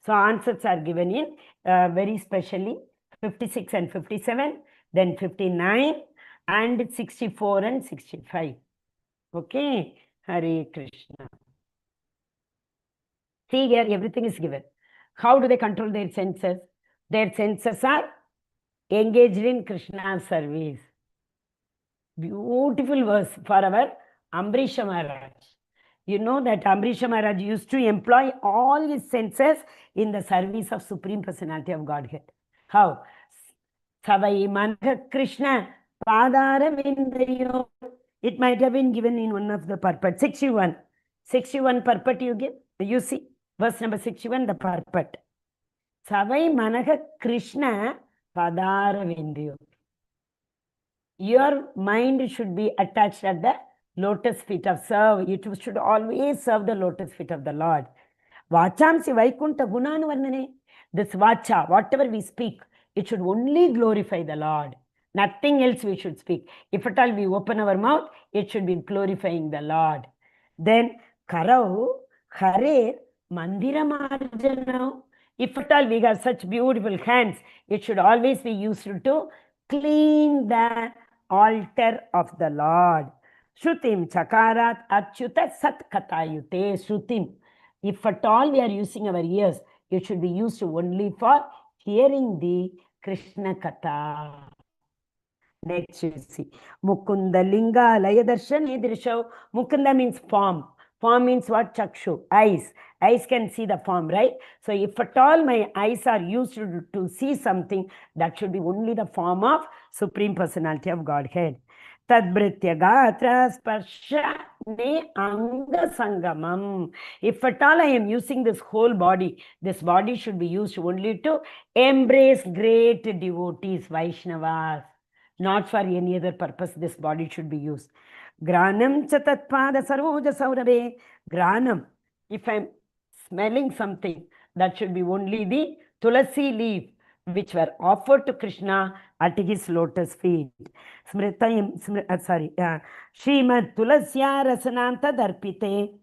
So answers are given in very specially 56 and 57, then 59 and 64 and 65. Okay, Hare Krishna. See here, everything is given. How do they control their senses? Their senses are engaged in Krishna's service. Beautiful verse for our Ambrisha Maharaj. You know that Ambrisha Maharaj used to employ all his senses in the service of Supreme Personality of Godhead. How? Savai Manha Krishna Padara Vindayo. It might have been given in one of the purport. 61. 61 purport you give. You see, verse number 61, the purport. Savai Manha Krishna Padara Vindayo. Your mind should be attached at the lotus feet of serve. It should always serve the lotus feet of the Lord. Vachamsi Vaikunta Gunanvarnane. This vacha, whatever we speak, it should only glorify the Lord. Nothing else we should speak. If at all we open our mouth, it should be glorifying the Lord. Then Karau, Hare, Mandira Marjanau. If at all we have such beautiful hands, it should always be used to clean the altar of the Lord. Shrutim Chakarat Achyuta Sat Katayute. Shrutim. If at all we are using our ears, it should be used only for hearing the Krishna Katha. Next you see. Mukunda Linga Layadarshan Idrishav. Mukunda means form. Form means what? Chakshu. Eyes. Eyes can see the form, right? So if at all my eyes are used to see something, that should be only the form of Supreme Personality of Godhead. Tadbritya Gatra Sparsha Ne Anga Sangamam. If at all I am using this whole body, this body should be used only to embrace great devotees, Vaishnavas. Not for any other purpose, this body should be used. Granam chatatpada saroja saurabe. Granam. If I'm smelling something, that should be only the tulasi leaf, which were offered to Krishna at his lotus feet. Smritayim, Srimad Tulasya Rasananta Darpite.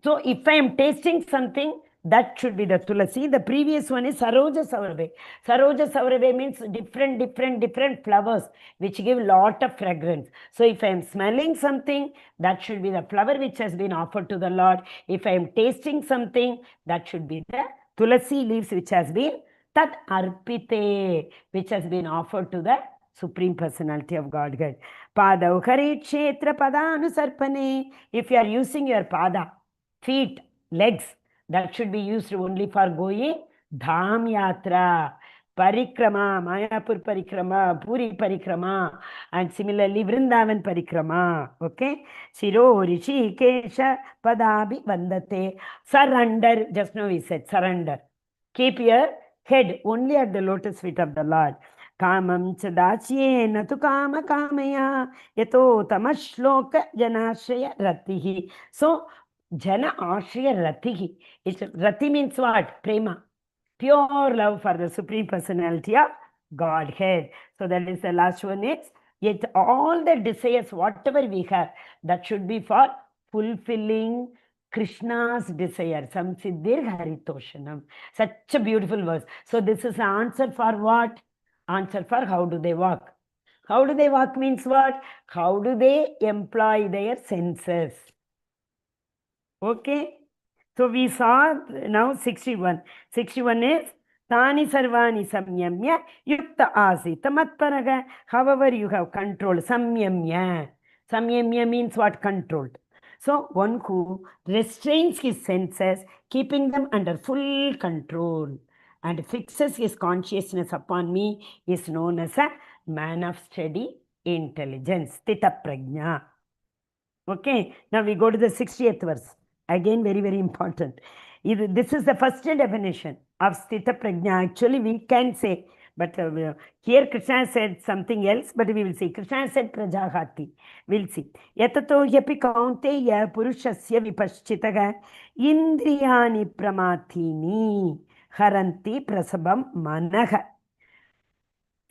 So if I am tasting something, that should be the tulasi. The previous one is Saroja Saurabe. Saroja Saurabe means different flowers which give lot of fragrance. So if I am smelling something, that should be the flower which has been offered to the Lord. If I am tasting something, that should be the tulasi leaves which has been Tat Arpite, which has been offered to the Supreme Personality of Godhead. Pada Ukari Kshetra Padanusarpane. If you are using your pada, feet, legs, that should be used only for going Dham Yatra, Parikrama, Mayapur Parikrama, Puri Parikrama, and similarly Vrindavan Parikrama. Okay? Shiro Rishi Kesha Padabi Vandate. Surrender, just now we said surrender. Keep your head only at the lotus feet of the Lord. Kamam chadachye natu kama kamaya yato tamashloka janashaya ratihi. So, Jana Ashriya Ratihi. Rati means what? Prema. Pure love for the Supreme Personality of Godhead. So that is the last one is, yet all the desires, whatever we have, that should be for fulfilling Krishna's desire. Samsiddhir Haritoshanam. Such a beautiful verse. So this is the answer for what? Answer for how do they walk. How do they walk means what? How do they employ their senses? Okay, so we saw now 61. 61 is Tani Sarvani Samyamya Yukta Asita Matparaga. However, you have control. Samyamya. Samyamya means what? Controlled. So, one who restrains his senses, keeping them under full control, and fixes his consciousness upon me is known as a man of steady intelligence. Stita Prajna. Okay, now we go to the 60th verse. Again, very important. This is the first definition of Sthita Prajna. Actually, we can say, but here Krishna said something else, but we will see. Krishna said Prajahati. We'll see. Yatato yapi kaunteya purushasya vipaschitaga indriyani pramathini. haranti prasabam manaha.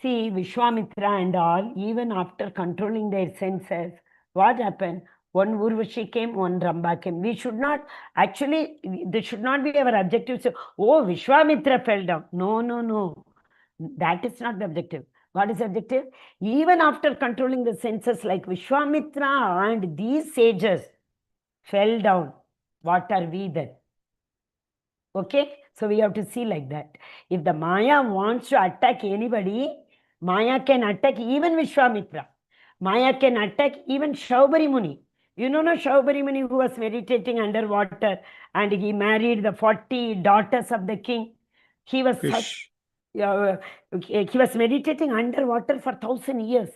See, Vishwamitra and all, even after controlling their senses, what happened? One Urvashi came, one Ramba came. We should not, actually, this should not be our objective. So, oh, Vishwamitra fell down. No, no, no. That is not the objective. What is the objective? Even after controlling the senses like Vishwamitra and these sages fell down, what are we then? Okay, so we have to see like that. If the Maya wants to attack anybody, Maya can attack even Vishwamitra. Maya can attack even Shaubari Muni. You know, Shaubari Muni who was meditating underwater and he married the 40 daughters of the king. He was he was meditating underwater for 1,000 years.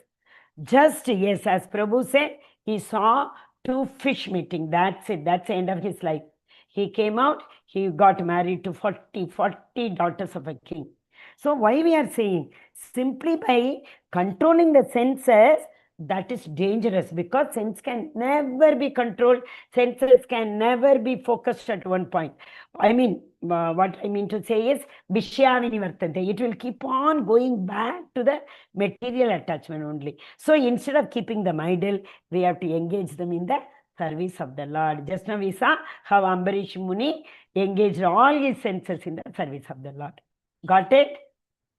Just, yes, as Prabhu said, he saw 2 fish meeting. That's it. That's the end of his life. He came out, he got married to 40 daughters of a king. So why we are saying, simply by controlling the senses, that is dangerous because sense can never be controlled. Senses can never be focused at one point. I mean, what I mean to say is, Vishyavinivartante. It will keep on going back to the material attachment only. So instead of keeping them idle, we have to engage them in the service of the Lord. Just now we saw how Ambarish Muni engaged all his senses in the service of the Lord. Got it?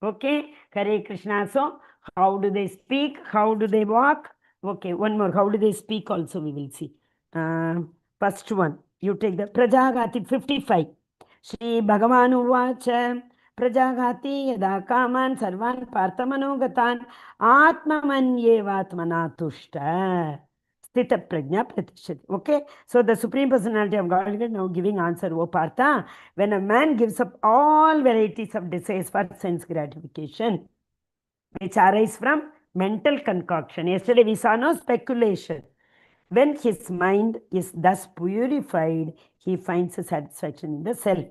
Okay. Hare Krishna. So, how do they speak? How do they walk? Okay, one more. How do they speak also we will see. First one. You take the Prajagati 55. Shri Bhagavan Uvacha Prajagati Yada Kaman Sarvan Parthamanogatan Atmamanyevatmana Tushta Sthita Prajna Pratishati. Okay, so the Supreme Personality of Godhead now giving answer, O Partha, when a man gives up all varieties of desires for sense gratification, which arise from mental concoction. Yesterday we saw no speculation. When his mind is thus purified, he finds a satisfaction in the self.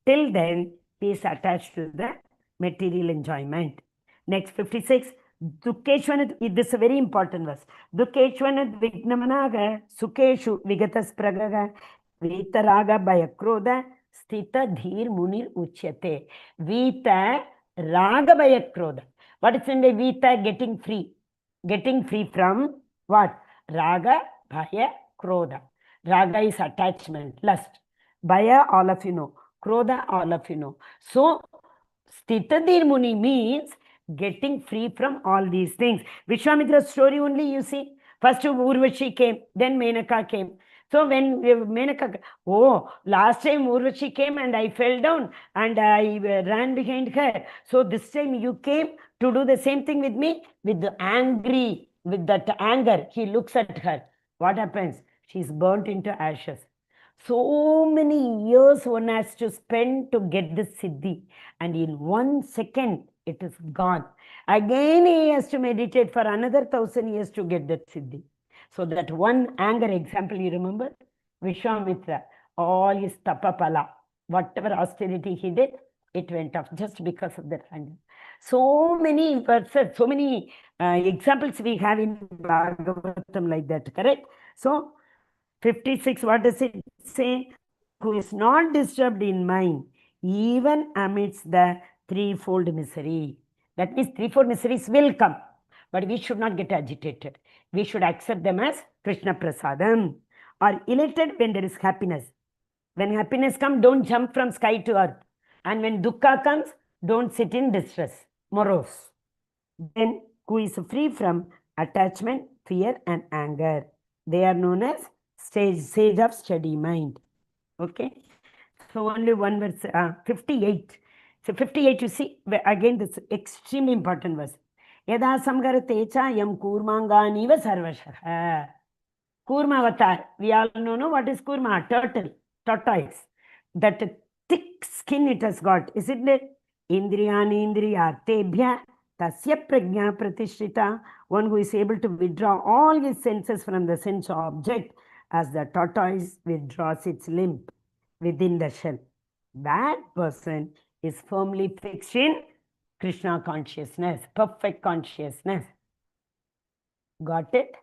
Till then, he is attached to the material enjoyment. Next, 56. Dukeshwanat, this is a very important verse. Dukeshwanat vignamanaga sukeshu vigatas pragaga vitaraga bayakroda sthita dhir munir uchyate. Vita raga bayakroda. What is in the Vita? Getting free. Getting free from what? Raga, Bhaya, Krodha. Raga is attachment, lust. Bhaya, all of you know. Krodha, all of you know. So, Sthitadir Muni means getting free from all these things. Vishwamitra's story only you see. First Urvashi came, then Menaka came. So when Menaka, oh, last time Urvashi came and I fell down and I ran behind her. So this time you came to do the same thing with me, with the angry, with that anger. He looks at her. What happens? She's burnt into ashes. So many years one has to spend to get this siddhi. And in 1 second, it is gone. Again, he has to meditate for another 1,000 years to get that siddhi. So that one anger example, you remember? Vishwamitra, all his tapapala, whatever austerity he did, it went off just because of that anger. So many verses, so many examples we have in Bhagavatam like that, correct? So, 56, what does it say? Who is not disturbed in mind, even amidst the threefold misery. That means threefold miseries will come, but we should not get agitated. We should accept them as Krishna Prasadam. Or elated when there is happiness. When happiness comes, don't jump from sky to earth. And when dukkha comes, don't sit in distress, morose. Then who is free from attachment, fear and anger. They are known as sage of steady mind. Okay. So only one verse, 58. So 58 you see, again this extremely important verse. Yada samgarate cha yam kurmanganiva sarvashaha. Kurma avatar. We all know what is kurma? Turtle, tortoise. That thick skin it has got. Isn't it? Indriyani indriyatebhya tasya prajna pratishrita. One who is able to withdraw all his senses from the sense object as the tortoise withdraws its limb within the shell. That person is firmly fixed in Krishna consciousness, perfect consciousness. Got it?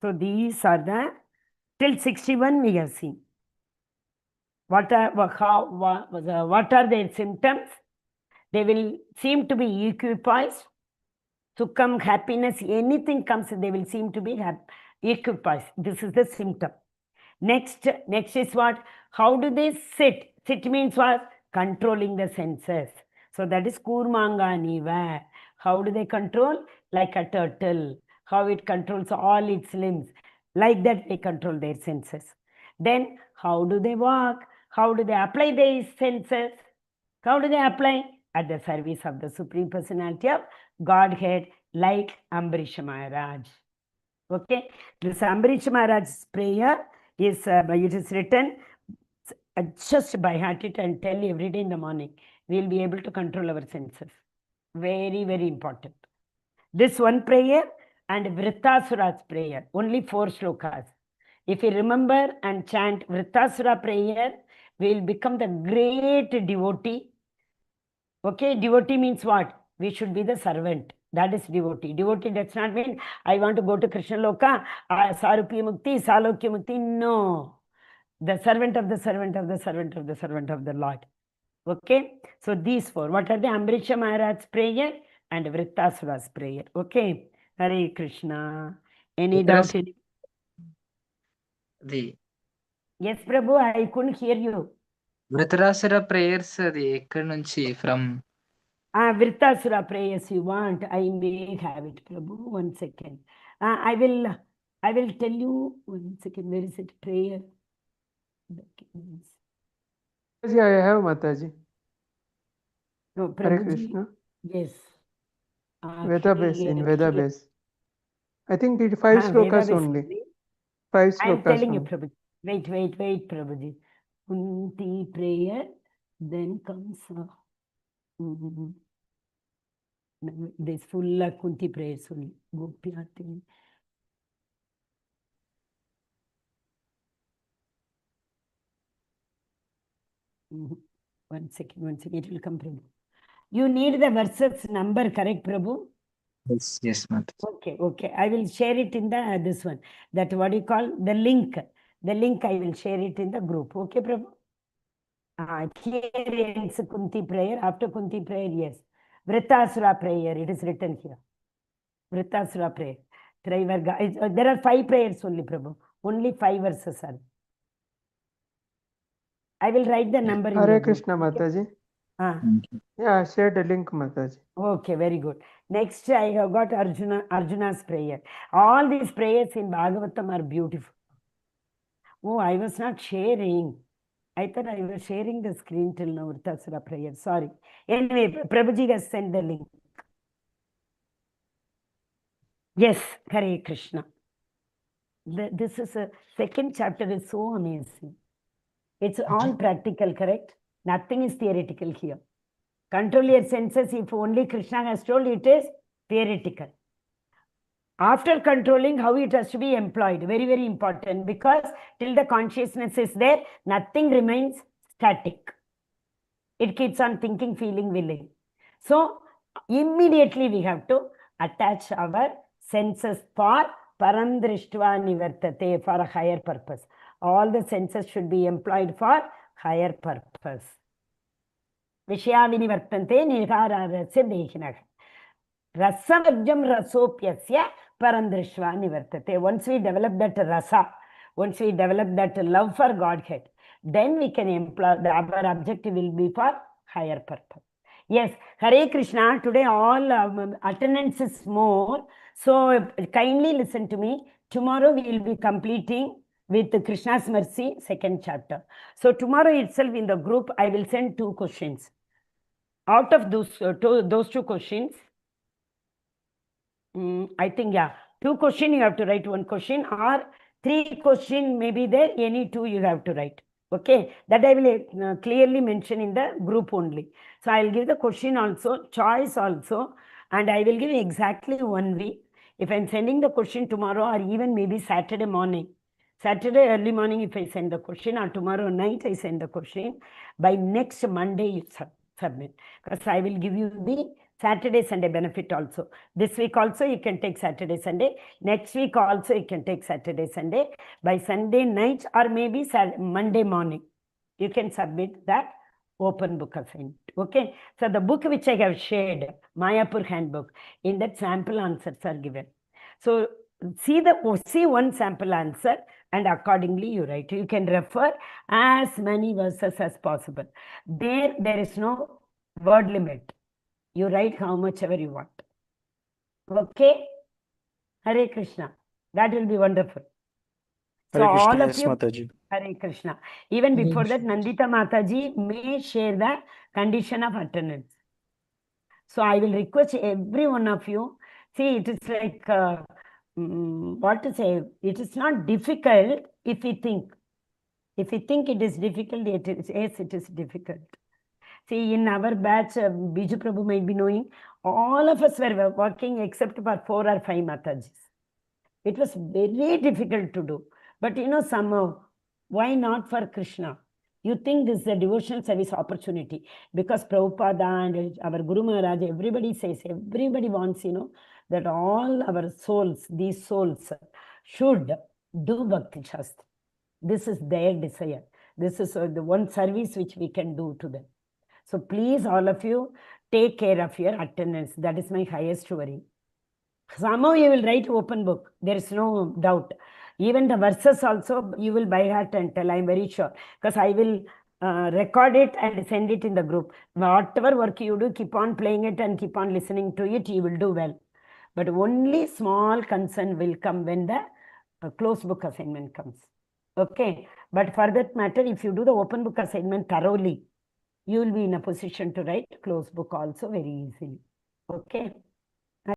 So these are the, till 61 we have seen. what are their symptoms? They will seem to be equipoised. Sukham, happiness, anything comes, they will seem to be equipoised. This is the symptom. Next is what? How do they sit? Sit means what? Controlling the senses. So that is kurmanga niva. How do they control? Like a turtle. How it controls all its limbs. Like that they control their senses. Then how do they walk? How do they apply their senses? How do they apply? At the service of the Supreme Personality of Godhead, like Ambarish Maharaj. Okay, this Ambarish Maharaj's prayer is, it is written, just by heart it and tell every day in the morning. We will be able to control our senses. Very, very important. This one prayer and Vrittasura's prayer, only 4 shlokas. If you remember and chant Vrittasura prayer, we will become the great devotee. Okay, devotee means what? We should be the servant. That is devotee. Devotee does not mean I want to go to Krishna Loka, Sarupya Mukti, Salokya Mukti. No. The servant of the servant of the servant of the servant of the Lord. Okay. So these 4. What are the? Ambarish Maharaj's prayer and Vrittasura's prayer. Okay. Hare Krishna. Any doubt? Yes, Prabhu, I couldn't hear you. Vritarasura prayers ekkadi nunchi from Vrittasura prayers you want. I may have it, Prabhu. 1 second. I will tell you. 1 second. Where is it? Prayer. I have Mataji. No, Hare Prabhuji. Krishna. Yes. Veda base, in Veda base. I think it 5 Veda slokas base only. 5 I am slokas telling you, only. Prabhuji. Wait, Prabhuji. Kunti prayer, then comes this full Kunti prayers only. Gopiyati. One second, it will come, Prabhu. You need the verses number, correct, Prabhu? yes, Mataji. Okay. I will share it in the this one. That what you call the link. The link I will share it in the group. Okay, Prabhu? Here ends Kunti prayer. After Kunti prayer, yes. Vrittasura prayer. It is written here. Vrittasura prayer. There are 5 prayers only, Prabhu. Only 5 verses are. I will write the number in the Hare group. Krishna, Mataji. Yeah, share the link, Mataji. Okay, very good. Next, I have got Arjuna's prayer. All these prayers in Bhagavatam are beautiful. Oh, I was not sharing. I thought I was sharing the screen till now, Vrittasura prayer. Sorry. Anyway, Prabhuji has sent the link. Yes, Hare Krishna. This is a second chapter is so amazing. It's all practical, correct? Nothing is theoretical here. Control your senses. If only Krishna has told, it is theoretical. After controlling, how it has to be employed. Very, very important, because till the consciousness is there, nothing remains static. It keeps on thinking, feeling, willing. So, immediately we have to attach our senses for parandrishtva nivartate, for a higher purpose. All the senses should be employed for higher purpose. Vishya vinivartante nirkararasya dehinah. Rasavajam rasopyasya parandrishva nivartate. Once we develop that rasa, once we develop that love for Godhead, then we can employ, our objective will be for higher purpose. Yes, Hare Krishna. Today all attendance is more. So kindly listen to me. Tomorrow we will be completing with Krishna's Mercy, 2nd chapter. So tomorrow itself in the group, I will send 2 questions. Out of those 2 questions, I think, 2 questions you have to write 1 question, or 3 questions may be there, any 2 you have to write. Okay, that I will clearly mention in the group only. So I will give the question also, choice also, and I will give exactly 1 week. If I am sending the question tomorrow, or even maybe Saturday morning, Saturday early morning, if I send the question, or tomorrow night I send the question, by next Monday you submit. Because I will give you the Saturday, Sunday benefit also. This week also you can take Saturday, Sunday. Next week also you can take Saturday, Sunday. By Sunday night or maybe Monday morning. you can submit that open book assignment. Okay. So the book which I have shared, Mayapur handbook, in that sample answers are given. So see one sample answer and accordingly you write. You can refer as many verses as possible. There is no word limit. You write how much ever you want. Okay? Hare Krishna. That will be wonderful. So Hare Krishna, all of yes, you, Mataji. Hare Krishna. Even Hare before that, Krishna. Nandita Mataji may share the condition of attendance. So I will request every one of you. See, it is like, what to say? It is not difficult if we think. If we think it is difficult, yes, it is difficult. See, in our batch, Biju Prabhu might be knowing, all of us were working except for 4 or 5 Matajis. It was very difficult to do. But somehow, why not for Krishna? You think this is a devotional service opportunity because Prabhupada and our Guru Maharaj, everybody says, everybody wants, that all our souls, these souls, should do Bhakti Shastri. This is their desire. This is the one service which we can do to them. So please, all of you, take care of your attendance. That is my highest worry. Somehow you will write open book. There is no doubt. Even the verses also you will by heart and tell. I am very sure. Because I will record it and send it in the group. Whatever work you do, keep on playing it and keep on listening to it. You will do well. But only small concern will come when the closed book assignment comes. Okay. But for that matter, if you do the open book assignment thoroughly, you will be in a position to write closed book also very easily. Okay.